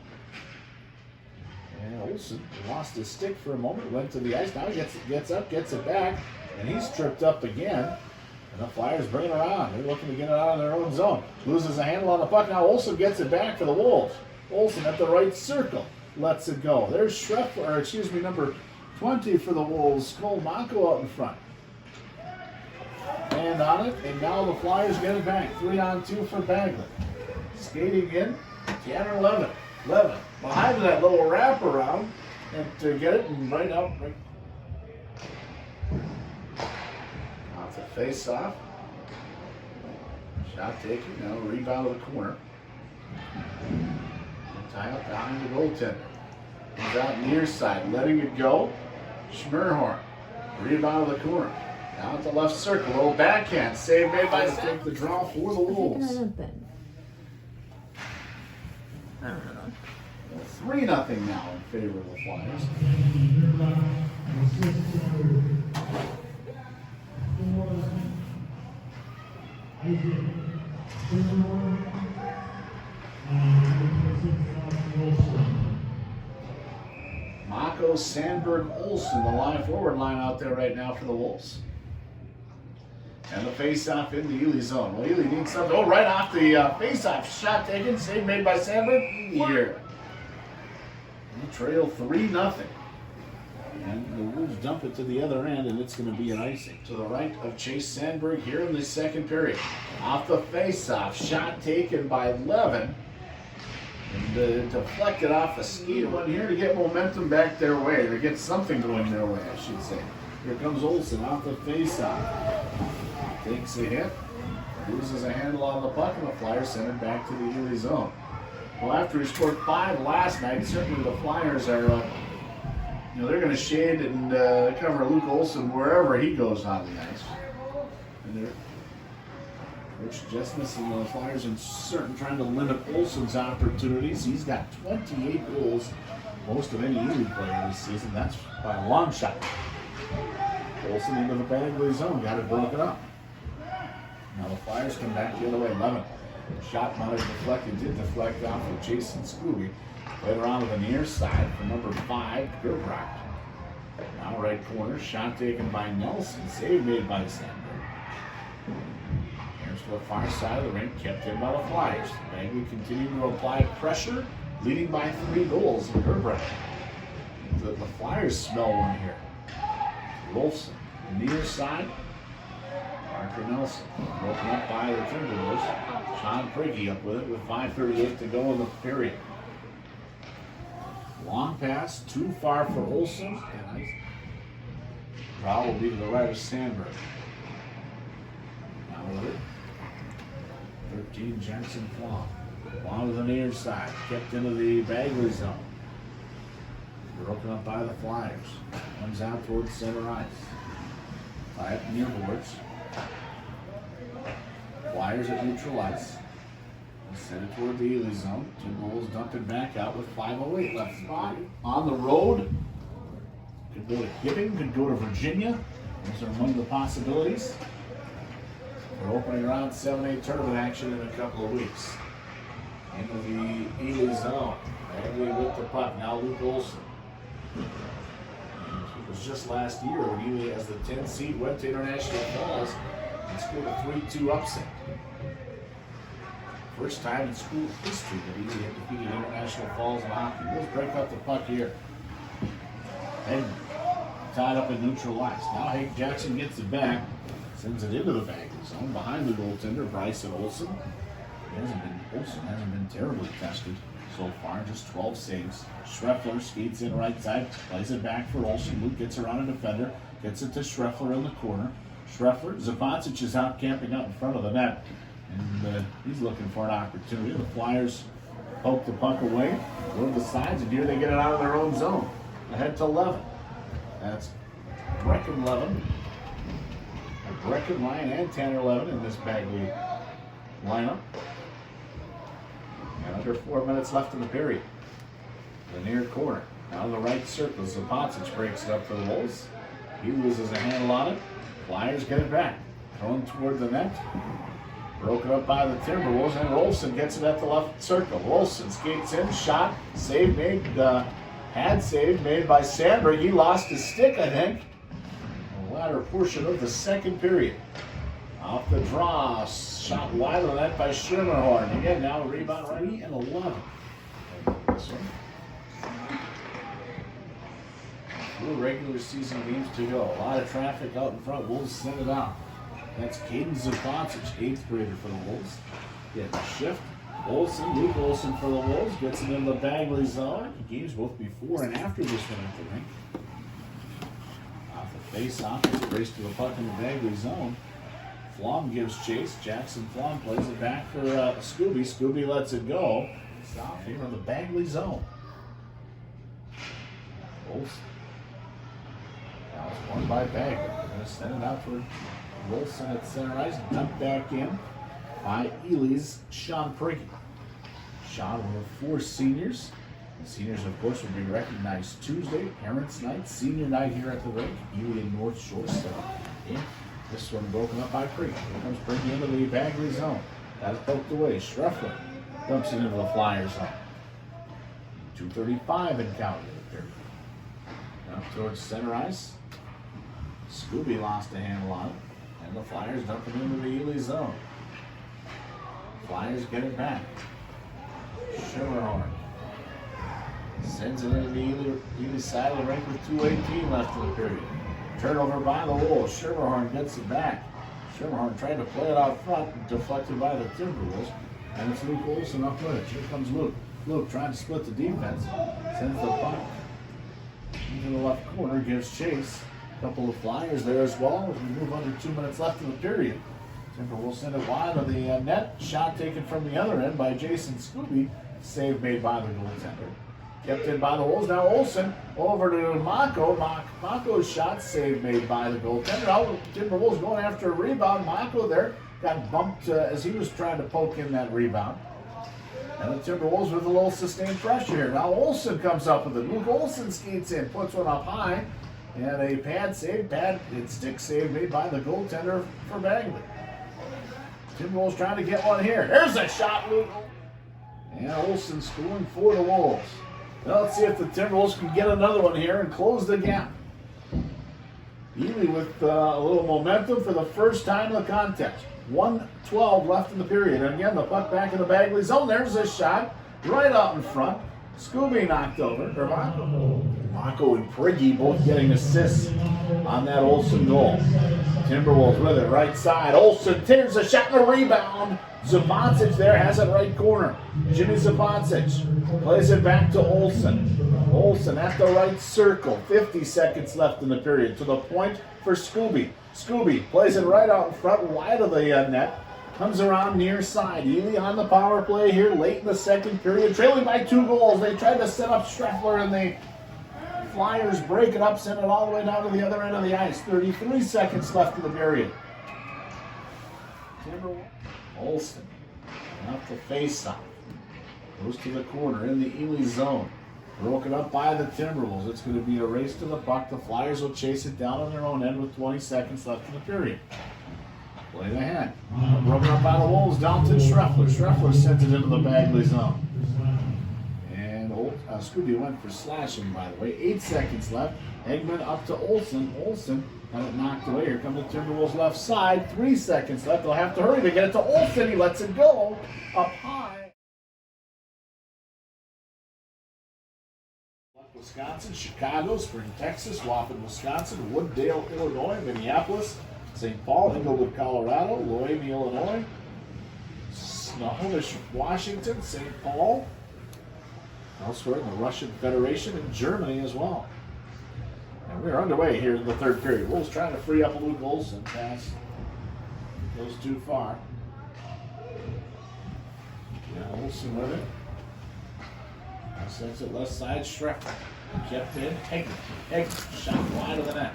And Olsen lost his stick for a moment, went to the ice. Now he gets up, gets it back, and he's tripped up again. And the Flyers bring it around. They're looking to get it out of their own zone. Loses a handle on the puck. Now Olsen gets it back for the Wolves. Olsen at the right circle. Lets it go. There's number 20 for the Wolves. Cole Mako out in front. And on it. And now the Flyers get it back. 3-on-2 for Bagley. Skating in. Tanner Levin. Levin behind that little wraparound. And to get it and right out. Off the face off. Shot taken. Now rebound of the corner. Tie up behind the goaltender. He's out near side, letting it go. Schmerhorn. Rebound of the corner. Down to left circle. Little backhand. Save made by Take the draw for the Wolves. I don't know. 3-0 now in favor of the Flyers. Mako, Sandberg, Olsen, the forward line out there right now for the Wolves. And the face-off in the Ely zone. Well, Ely needs something. Oh, right off the face-off. Shot taken. Save made by Sandberg. Here. We trail 3-0. And the Wolves dump it to the other end, and it's going to be an icing. To the right of Chase Sandberg here in the second period. Off the face-off. Shot taken by Levin. And deflected off the skate one here to get momentum back their way, to get something going their way, I should say. Here comes Olsen off the face-off. Takes a hit, loses a handle on the puck, and the Flyers send it back to the Ely zone. Well, after he scored 5 last night, certainly the Flyers are, they're going to shade and cover Luke Olsen wherever he goes on the ice. And Coach Jesness and the Flyers are certain trying to limit Olsen's opportunities. He's got 28 goals, most of any Ely player this season. That's by a long shot. Olsen into the Bagley zone, got it broken up. Now the Flyers come back the other way. Levin. Shot might have deflected, did deflect off of Jason Scooby. Played around to the near side for number 5, Gerbrock. Now right corner, shot taken by Nelson. Save made by Sandberg. Here's to the far side of the rink, kept in by the Flyers. Bagley continuing to apply pressure, leading by 3 goals in Gerbrock. The Flyers smell one here. Rolfson, near side. Parker Nelson, broken up by the Timberwolves. Sean Prigge up with it with 5:38 to go in the period. Long pass, too far for Olsen. And draw will be to the right of Sandberg. Now with it, 13 Jensen Flom. Flom to the near side, kept into the Bagley zone. Broken up by the Flyers. Comes out towards center ice. 5 near boards. Flyers at neutral ice. Send it toward the Ely zone. Timberwolves dumped it back out with 5:08 left. Spot on the road. Could go to Hibbing, could go to Virginia. Those are among the possibilities. We're opening around 7-8 tournament action in a couple of weeks. Into the Ely zone. Bagley with the puck. Now Luke Olsen. It was just last year when Ely, as the 10 seed, went to International Falls and scored a 3-2 upset. First time in school history that Ely had defeated International Falls in hockey. Let's break up the puck here. And tied up in neutral ice. Now Hank Jackson gets it back, sends it into the Bagley zone behind the goaltender, Bryson Olsen. Olsen hasn't been terribly tested so far, just 12 saves. Schreffler skates in right side, plays it back for Olsen. Luke gets around a defender, gets it to Schreffler in the corner. Schreffler, Zapacic is out camping out in front of the net, and he's looking for an opportunity. The Flyers poke the puck away, go to the sides, and here they get it out of their own zone. Ahead to Levin. That's Brecken Levin. Brecken, Ryan, and Tanner Levin in this Bagley lineup. And under 4 minutes left in the period. The near corner. Out of the right circle. Zapacic breaks it up for the Wolves. He loses a handle on it. Flyers get it back. Thrown toward the net. Broken up by the Timberwolves. And Rolfson gets it at the left circle. Rolfson skates in. Shot. Save made. Had save made by Sandberg. He lost his stick, I think. The latter portion of the second period. Off the draw, shot wide of the net by Schermerhorn. Again, now a rebound, 3 and 11. This one. 2 regular season games to go. A lot of traffic out in front. Wolves send it out. That's Caden Zupancic, 8th grader for the Wolves. Get the shift. Luke Olson for the Wolves. Gets it into the Bagley zone. Games both before and after this one at the rink. Off the face-off, it's a race to the puck in the Bagley zone. Flom gives chase. Jackson Flom plays it back for Scooby. Scooby lets it go. Stop here in the Bagley zone. Olson. Now it's won by Bagley. They're going to send it out for Wilson at center ice. Dumped back in by Ely's Sean Prigge. Sean, one of 4 seniors. The seniors, of course, will be recognized Tuesday, Parents' Night, Senior Night here at the rink. Ely and North Shore. So, yeah, this one broken up by Prigge. Here comes Prigge into the Bagley zone. That's poked away. Schreffler dumps it into the Flyers zone. 2:35 in count. Now towards center ice. Scooby lost a handle on it. And the Flyers dump it into the Ely zone. Flyers get it back. Schermerhorn sends it into the Ely side of the rink with 2:18 left in the period. Turnover by the Wolves. Schermerhorn gets it back. Schermerhorn tried to play it out front, deflected by the Timberwolves. And it's Luke Olson up with it. Here comes Luke. Luke trying to split the defense. Sends the puck into the left corner, gives chase. A couple of Flyers there as well as we move under 2 minutes left in the period. Timber will send it wide of the net. Shot taken from the other end by Jason Scooby. Save made by the goaltender. Kept in by the Wolves. Now Olson over to Mako. Mako's shot save made by the goaltender. Now Timberwolves going after a rebound. Mako there got bumped as he was trying to poke in that rebound. And the Timberwolves with a little sustained pressure here. Now Olson comes up with it. Luke Olson skates in, puts one up high. And a pad stick save made by the goaltender for Bagley. Timberwolves trying to get one here. Here's a shot, Luke. And Olson scoring for the Wolves. Now let's see if the Timberwolves can get another one here and close the gap. Ely with a little momentum for the first time in the contest. 1:12 left in the period. And again, the puck back in the Bagley zone. There's a shot right out in front. Scooby knocked over. Mako and Prigge both getting assists on that Olson goal. Timberwolves with it, right side. Olson tears a shot and a rebound. Zupancic there has it right corner. Jimmy Zupancic plays it back to Olson. Olson at the right circle. 50 seconds left in the period. To the point for Scooby. Scooby plays it right out in front, wide of the net. Comes around near side. Ely on the power play here late in the second period. Trailing by 2 goals. They tried to set up Schreffler and the Flyers break it up, send it all the way down to the other end of the ice. 33 seconds left in the period. Olson off the face-off. Goes to the corner in the Ely zone. Broken up by the Timberwolves. It's going to be a race to the puck. The Flyers will chase it down on their own end with 20 seconds left in the period. Play the hand. Broken up by the Wolves down to Schreffler. Schreffler sends it into the Bagley zone. Scooby went for slashing, by the way. 8 seconds left. Eggman up to Olson. Olson had it knocked away. Here come the Timberwolves left side. 3 seconds left. They'll have to hurry to get it to Olson. He lets it go up high. Wisconsin, Chicago, Spring, Texas, Waupun, Wisconsin, Wooddale, Illinois, Minneapolis, St. Paul, Inglewood, Colorado, Loamey, Illinois, Snohomish, Washington, St. Paul, elsewhere in the Russian Federation and Germany as well. And we're underway here in the third period. Wolves trying to free up Luke Olson. Pass goes too far. Yeah, Olson with it. Now sends it left side, Schreffler. Kept in, Eggman. Shot wide of the net.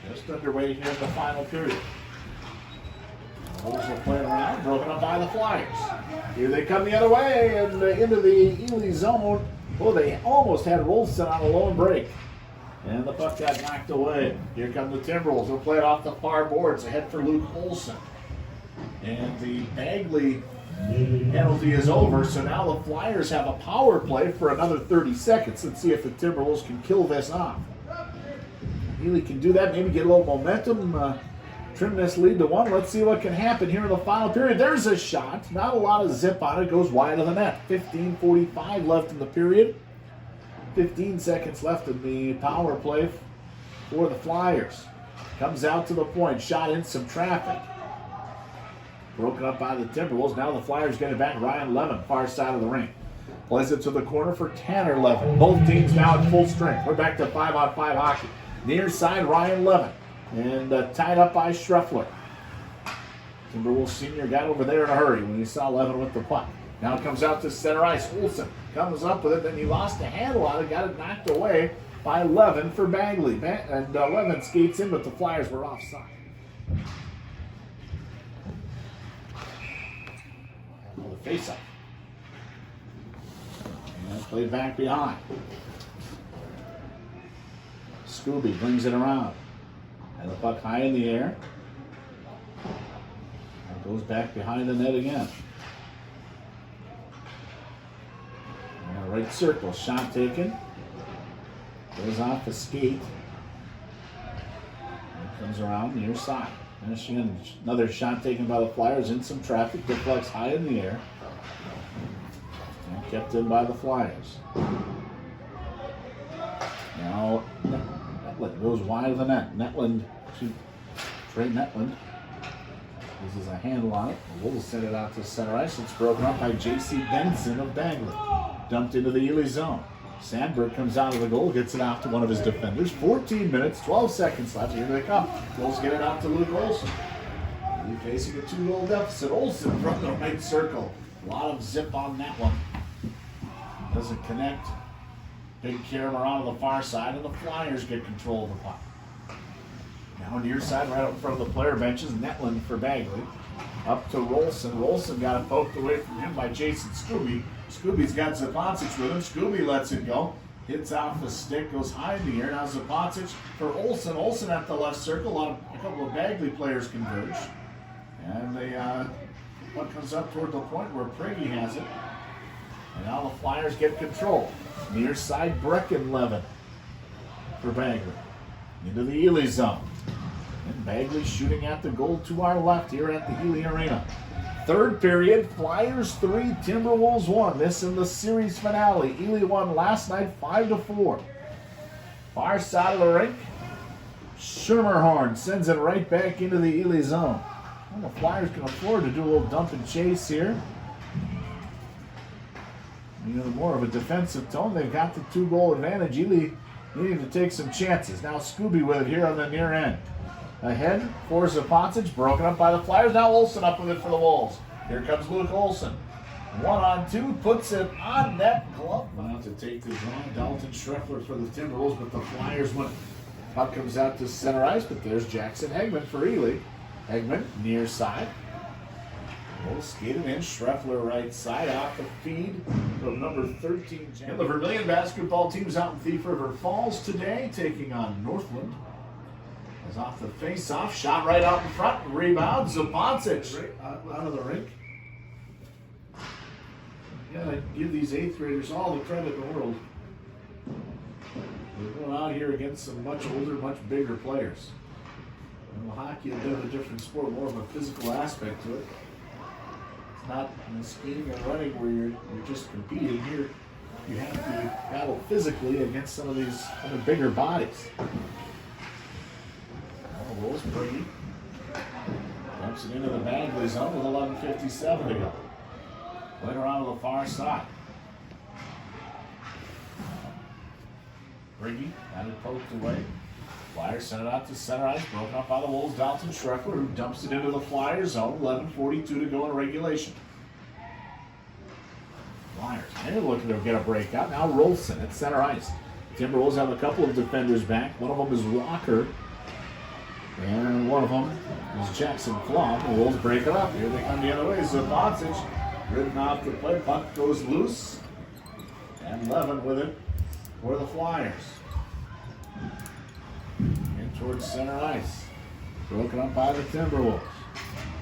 Just underway here in the final period. Wolves will play around, broken up by the Flyers. Here they come the other way and into the Ely zone. Oh, they almost had Rolston on a lone break. And the puck got knocked away. Here come the Timberwolves. They'll play it off the far boards. Ahead for Luke Olson. And the Bagley penalty is over. So now the Flyers have a power play for another 30 seconds. Let's see if the Timberwolves can kill this off. Ely can do that. Maybe get a little momentum. trim this lead to 1. Let's see what can happen here in the final period. There's a shot. Not a lot of zip on it. Goes wide of the net. 15:45 left in the period. 15 seconds left in the power play for the Flyers. Comes out to the point. Shot in some traffic. Broken up by the Timberwolves. Now the Flyers get it back. Ryan Levin, far side of the ring. Plays it to the corner for Tanner Levin. Both teams now at full strength. We're back to 5-on-5 hockey. Near side, Ryan Levin. And tied up by Schreffler. Timberwolves senior got over there in a hurry when he saw Levin with the puck. Now it comes out to center ice. Olsen comes up with it. Then he lost a handle on it. Got it knocked away by Levin for Bagley. And Levin skates in, but the Flyers were offside. The face-up. And played back behind. Scooby brings it around. And the puck high in the air. And goes back behind the net again. And right circle. Shot taken. Goes off the skate. And comes around near side. Finishing another shot taken by the Flyers in some traffic. Deflects high in the air. And kept in by the Flyers. Now Netland goes wide of the net. Trey Netland. This is a handle on it. The Wolves send it out to center ice. It's broken up by J.C. Benson of Bagley. Dumped into the Ely zone. Sandberg comes out of the goal, gets it off to one of his defenders. 14 minutes, 12 seconds left. Here they come. Wolves get it out to Luke Olsen. He's facing a 2-goal deficit. Olsen from the right circle. A lot of zip on that one. Doesn't connect. Big Kieran around on the far side, and the Flyers get control of the puck. Now near side, right up in front of the player benches, Netland for Bagley. Up to Rolson. Rolson got it poked away from him by Jason Scooby. Scooby's got Zapocic with him. Scooby lets it go. Hits off the stick, goes high in the air. Now Zapocic for Olsen. Olsen at the left circle. A couple of Bagley players converge. And puck comes up toward the point where Priggy has it. And now the Flyers get control. Near side, Breckenlevin for Bagley. Into the Ely zone. And Bagley shooting at the goal to our left here at the Ely Arena. Third period, Flyers 3, Timberwolves 1. This in the series finale. Ely won last night 5-4. Far side of the rink. Schermerhorn sends it right back into the Ely zone. Well, the Flyers can afford to do a little dump and chase here. More of a defensive tone. They've got the 2-goal advantage. Ely needing to take some chances. Now Scooby with it here on the near end. Ahead for Zapocic, broken up by the Flyers. Now Olsen up with it for the Wolves. Here comes Luke Olsen. 1-on-2, puts it on net. Glove out to take the draw. Dalton Schreffler for the Timberwolves, but the Flyers win. Puck comes out to center ice, but there's Jackson Hegman for Ely. Hegman near side. Wolves skated in. Schreffler right side off the feed of number 13. And the Vermilion basketball team's out in Thief River Falls today, taking on Northland. Is off the face-off, shot right out in front, rebound, Zapocic out of the rink. Yeah, I give these 8th graders all the credit in the world. They're going out here against some much older, much bigger players. And hockey is a bit of a different sport, more of a physical aspect to it. It's not skiing and running where you're just competing. Here you have to battle physically against some of these other bigger bodies. Wolves Brady dumps it into the Bagley zone with 11:57 to go. Right around to the far side. Brady had it poked away. Flyers sent it out to center ice, broken up by the Wolves. Dalton Schreffler, who dumps it into the Flyers zone. 11:42 to go in regulation. Flyers, they're looking to get a breakout. Now Rolson at center ice. Timberwolves have a couple of defenders back. One of them is Walker. And one of them is Jackson Flom. The Wolves break it up. Here they come the other way. Zapocic ridden off the play. Puck goes loose. And Levin with it for the Flyers. In towards center ice. Broken up by the Timberwolves.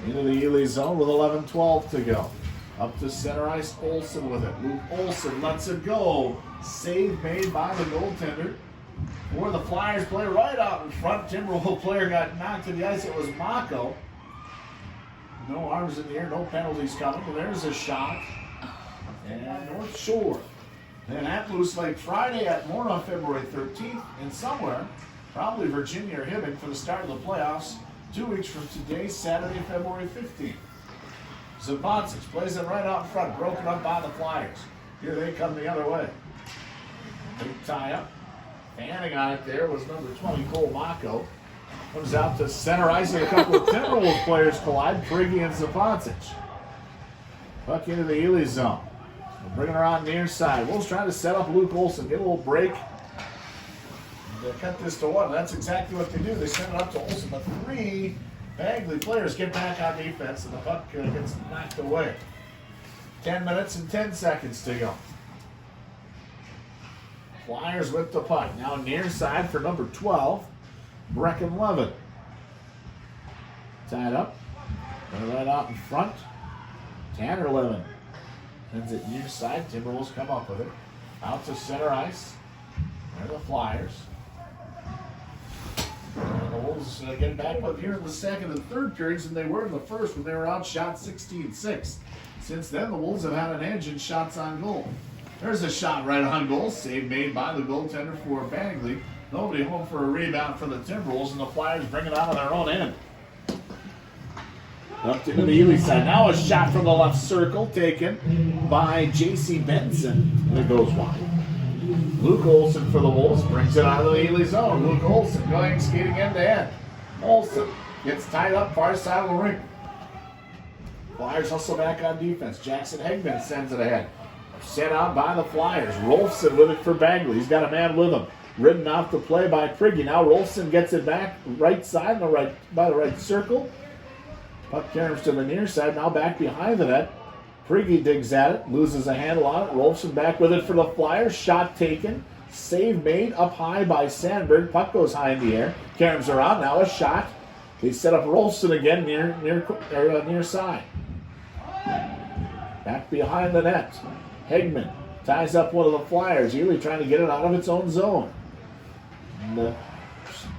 Into the Ely zone with 11:12 to go. Up to center ice, Olsen with it. Luke Olsen lets it go. Save made by the goaltender. Where the Flyers play right out in front. Timberwolves player got knocked to the ice. It was Mako. No arms in the air, no penalties coming. But there's a shot. And North Shore. Then at Loose Lake Friday at Morn on February 13th. And somewhere, probably Virginia or Hibbing for the start of the playoffs. 2 weeks from today, Saturday, February 15th. Zapancic plays it right out in front, broken up by the Flyers. Here they come the other way. Big tie up. Fanning on it there was number 20, Cole Mako. Comes out to center ice and a couple of Timberwolves players collide, Priggy and Zapancic. Puck into the Ely zone. We'll bring it around near side. Wolves trying to set up Luke Olson, get a little break. They cut this to 1. That's exactly what they do. They send it up to Olson, but 3 Bagley players get back on defense, and the puck gets knocked away. 10 minutes and 10 seconds to go. Flyers with the puck. Now near side for number 12, Brecken Levin. Tied up. Right out in front. Tanner Levin sends it near side. Timberwolves come up with it. Out to center ice. There are the Flyers. And the Wolves get back up here in the second and third periods than they were in the first when they were outshot 16-6. Since then, the Wolves have had an edge in shots on goal. There's a shot right on goal. Save made by the goaltender for Bagley. Nobody home for a rebound for the Timberwolves, and the Flyers bring it out on their own end. Up to the Ely side. Now a shot from the left circle taken by J.C. Benson. And it goes wide. Luke Olson for the Wolves brings it out of the Ely zone. Luke Olson going skating end to end. Olson gets tied up far side of the rink. Flyers hustle back on defense. Jackson Hegman sends it ahead. Sent out by the Flyers. Rolfson with it for Bagley. He's got a man with him. Ridden off the play by Priggy. Now Rolfson gets it back right side by the right circle. Puck carries to the near side. Now back behind the net. Priggy digs at it. Loses a handle on it. Rolfson back with it for the Flyers. Shot taken. Save made up high by Sandberg. Puck goes high in the air. Caroms around. Now a shot. They set up Rolfson again near side. Back behind the net. Hegman ties up one of the Flyers. Ely trying to get it out of its own zone. And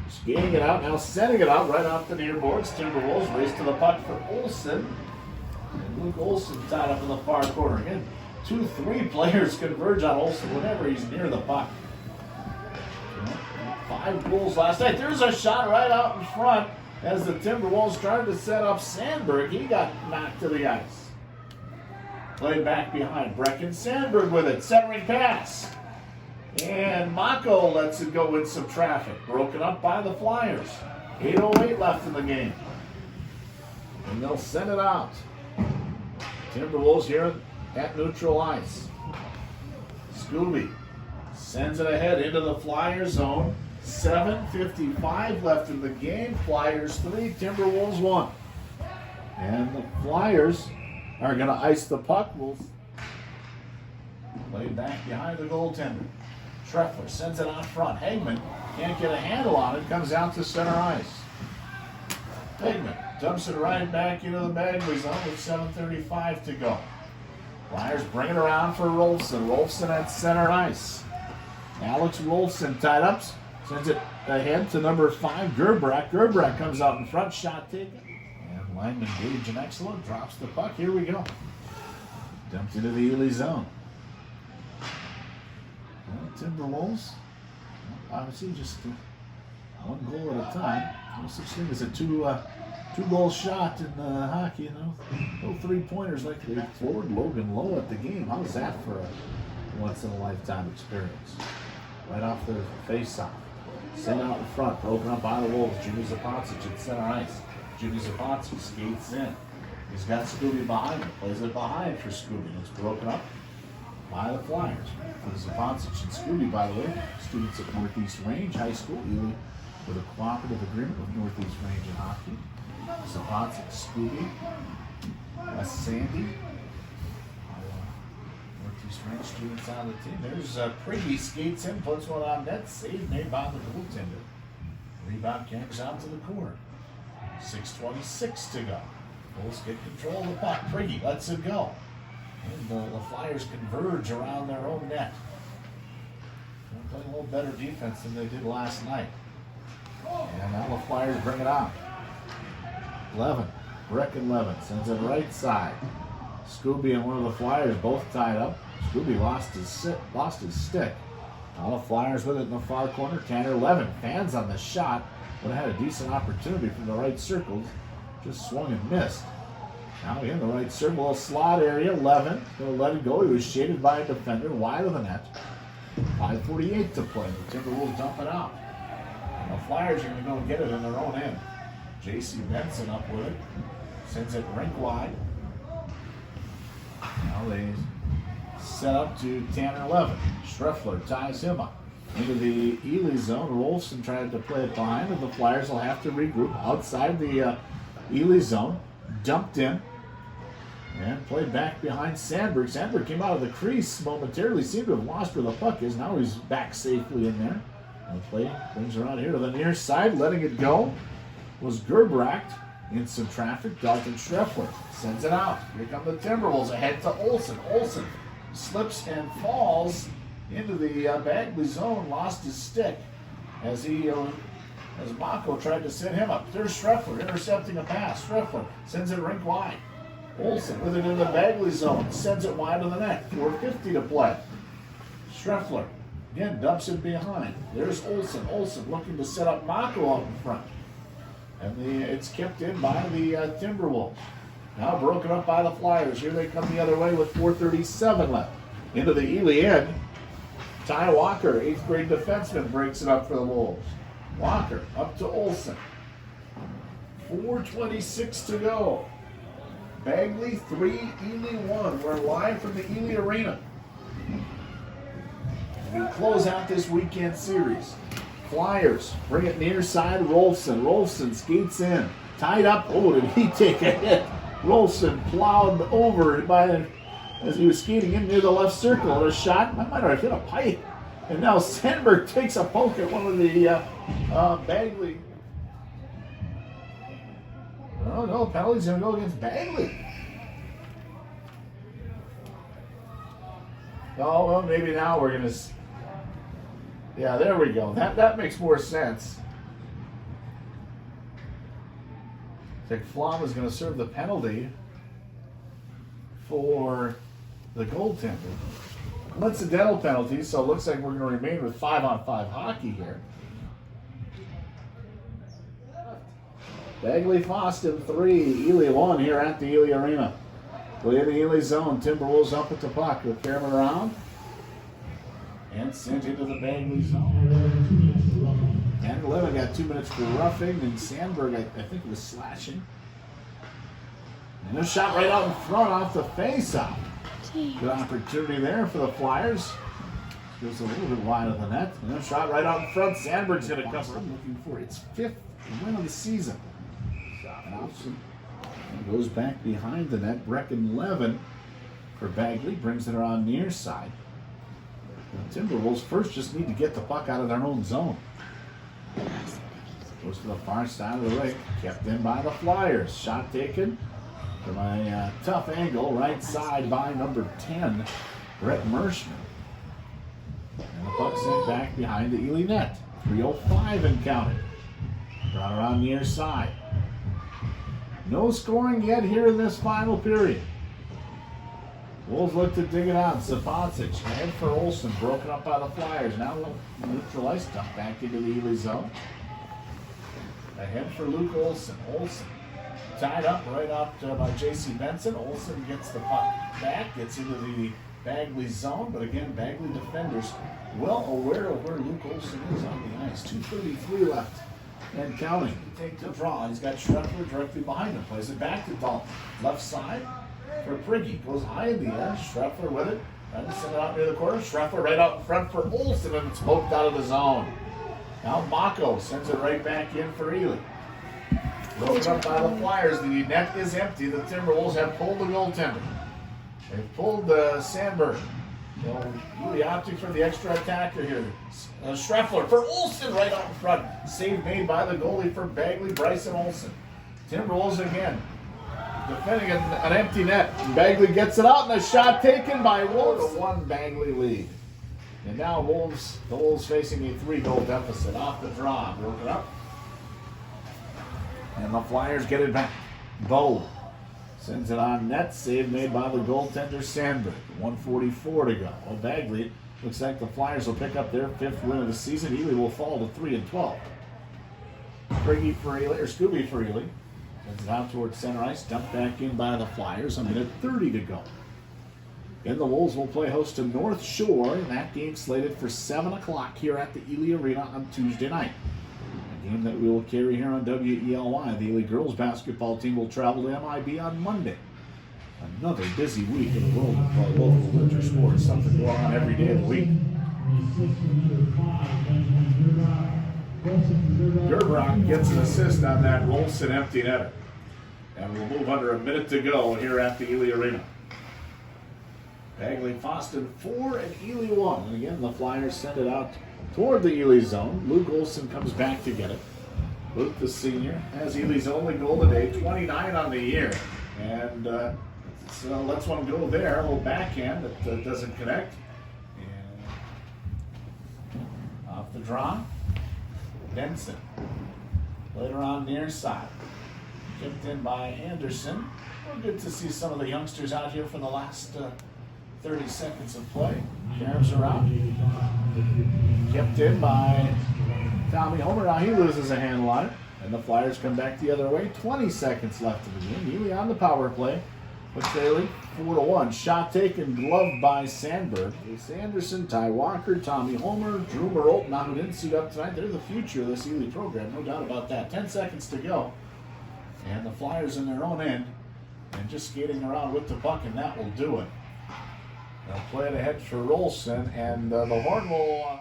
skating it out, now sending it out right off the near boards. Timberwolves race to the puck for Olson. And Luke Olson tied up in the far corner. Again, 2-3 players converge on Olson whenever he's near the puck. 5 goals last night. There's a shot right out in front as the Timberwolves tried to set up Sandberg. He got knocked to the ice. Played back behind. Brecken Sandberg with it. Centering pass. And Mako lets it go in some traffic. Broken up by the Flyers. 8:08 left in the game. And they'll send it out. Timberwolves here at neutral ice. Scooby sends it ahead into the Flyer zone. 7:55 left in the game. Flyers 3, Timberwolves 1. And the Flyers are going to ice the puck. We'll play back behind the goaltender. Treffler sends it out front. Hegman can't get a handle on it. Comes out to center ice. Hegman dumps it right back into the Bagley zone with 7:35 to go. Flyers bring it around for Rolfson. Rolfson at center ice. Alex Rolfson tied up. Sends it ahead to number 5, Gerbrack. Gerbrack comes out in front. Shot taken. And lineman Gage and excellent drops the puck. Here we go. Dumped into the Ely zone. Timberwolves, obviously just one goal at a time. No such thing as a two-goal shot in hockey, you know. No three-pointers like they floored Logan Lowe at the game. How's that for a once-in-a-lifetime experience? Right off the face-off. Sent out in front, broken up by the Wolves. Jimmy Zapancic at center ice. Jimmy Zapancic skates in. He's got Scooby behind him. Plays it behind for Scooby. It's broken up by the Flyers. For Zapancic and Scooby, by the way, students at Northeast Range High School, Ely, with a cooperative agreement with Northeast Range in hockey. Zapancic, Scooby, West Sandy, Northeast Range students on the team. There's Priggy skates in, puts one on net, save made by the goaltender. Rebound comes out to the corner. 6:26 to go. Bulls get control of the puck. Priggy lets it go. And the Flyers converge around their own net. Playing a little better defense than they did last night. And now the Flyers bring it on. Levin, Brecken Levin sends it right side. Scooby and one of the Flyers both tied up. Scooby lost his stick. Now the Flyers with it in the far corner. Tanner Levin fans on the shot, but had a decent opportunity from the right circles. Just swung and missed. Now in the right circle, a slot area. Levin going to let it go. He was shaded by a defender wide of the net. 5:48 to play. The Timberwolves dump it out. And the Flyers are going to go get it in their own end. J.C. Benson up with it. Sends it rink wide. Now they set up to Tanner Levin. Schreffler ties him up into the Ely zone. Rolfson tried to play it behind, and the Flyers will have to regroup outside the Ely zone. Dumped in and played back behind Sandberg. Sandberg came out of the crease momentarily, seemed to have lost where the puck is. Now he's back safely in there. And the play brings around here to the near side, letting it go was Gerbracht. In some traffic, Dalton Schreffler sends it out. Here come the Timberwolves ahead to Olsen. Olsen slips and falls into the Bagley zone, lost his stick as Mako tried to set him up. There's Schreffler intercepting a pass. Schreffler sends it rink wide. Olsen with it in the Bagley zone, sends it wide of the net. 4:50 to play. Schreffler again dumps it behind. There's Olsen. Olsen looking to set up Mako out in front. And it's kept in by the Timberwolves. Now broken up by the Flyers. Here they come the other way with 4:37 left. Into the Ely end. Ty Walker, 8th grade defenseman, breaks it up for the Wolves. Walker up to Olsen. 4:26 to go. Bagley 3, Ely 1. We're live from the Ely Arena. We close out this weekend series. Flyers bring it near side. Rolfson. Rolfson skates in. Tied up. Oh, did he take a hit? Rolfson plowed over as he was skating in near the left circle. And a shot. I might have hit a pipe. And now Sandberg takes a poke at one of the Bagley. Oh, no. Penalty's going to go against Bagley. Oh, well, maybe now we're going to... Yeah, there we go. That makes more sense. I think Flom is going to serve the penalty for the goaltender. Incidental penalty, so it looks like we're going to remain with 5-on-5 hockey here. Bagley Foston 3, Ely 1 here at the Ely Arena. Play in the Ely zone. Timberwolves up with the puck. We'll carry him around. And sent into the Bagley zone. And 11 got 2 minutes for roughing, and Sandberg, I think, was slashing. And a shot right out in front off the face-off. Good opportunity there for the Flyers. Goes a little bit wide of the net. And a shot right out in front. Sandberg's going to come looking for its 5th win of the season. And goes back behind the net. Brecken Levin for Bagley brings it around near side. The Timberwolves first just need to get the puck out of their own zone. Goes to the far side of the rink. Kept in by the Flyers. Shot taken from a tough angle. Right side by number 10, Brett Merschman. And the puck sent back behind the Ely net. 3:05 and counting. Brought around near side. No scoring yet here in this final period. Wolves look to dig it out. Sapacic ahead for Olsen, broken up by the Flyers. Now neutral ice dump back into the Ely zone. Ahead for Luke Olsen. Olsen tied up right up by J.C. Benson. Olsen gets the puck back, gets into the Bagley zone, but again, Bagley defenders well aware of where Luke Olsen is on the ice. 2:33 left and counting. Take the draw. He's got Schreffler directly behind him. Plays it back to Dalton. Left side for Prigge. Goes high in the air. Schreffler with it. Trying to send it out near the corner. Schreffler right out in front for Olsen, and it's poked out of the zone. Now Mako sends it right back in for Ely. Broken up by the Flyers. The net is empty. The Timberwolves have pulled the goaltender. They've pulled Sandberg. So Ely opting for the extra attacker here. Schreffler for Olsen right out in front. Save made by the goalie for Bagley, Bryson Olsen. Timberwolves again. Defending an empty net. Bagley gets it out, and a shot taken by Wolves. 1 Bagley lead. And now the Wolves facing a 3-goal deficit. Off the draw, broken up. And the Flyers get it back. Bow sends it on net. Save made by the goaltender Sandberg. 1:44 to go. Well, Bagley looks like the Flyers will pick up their 5th win of the season. Ely will fall to 3-12. Scooby for Ely. Sends it out towards center ice. Dumped back in by the Flyers. A minute 30 to go. And the Wolves will play host to North Shore. And that game slated for 7 o'clock here at the Ely Arena on Tuesday night. A game that we will carry here on WELY. The Ely girls basketball team will travel to MIB on Monday. Another busy week in the world of local winter sports. Something going on every day of the week. Gerbrock gets an assist on that Rolson empty netter. And we'll move under a minute to go here at the Ely Arena. Bagley Foston 4 and Ely 1. And again, the Flyers send it out toward the Ely zone. Luke Olson comes back to get it. Luke, the senior, has Ely's only goal today, 29 on the year. And so lets one go there. A little backhand that doesn't connect. And off the draw, Benson. Later on near side. Kicked in by Anderson. Well, good to see some of the youngsters out here for the last 30 seconds of play. Carries around. Kept in by Tommy Homer. Now he loses a handle on it. And the Flyers come back the other way. 20 seconds left of the game. Ely on the power play. With Bailey, 4-1. Shot taken, gloved by Sandberg. It's Anderson, Ty Walker, Tommy Homer, Drew Marolt. Now who didn't suit up tonight. They're the future of this Ely program. No doubt about that. 10 seconds to go. And the Flyers in their own end. And just skating around with the puck, and that will do it. They'll play it ahead for Rolson, and the horn will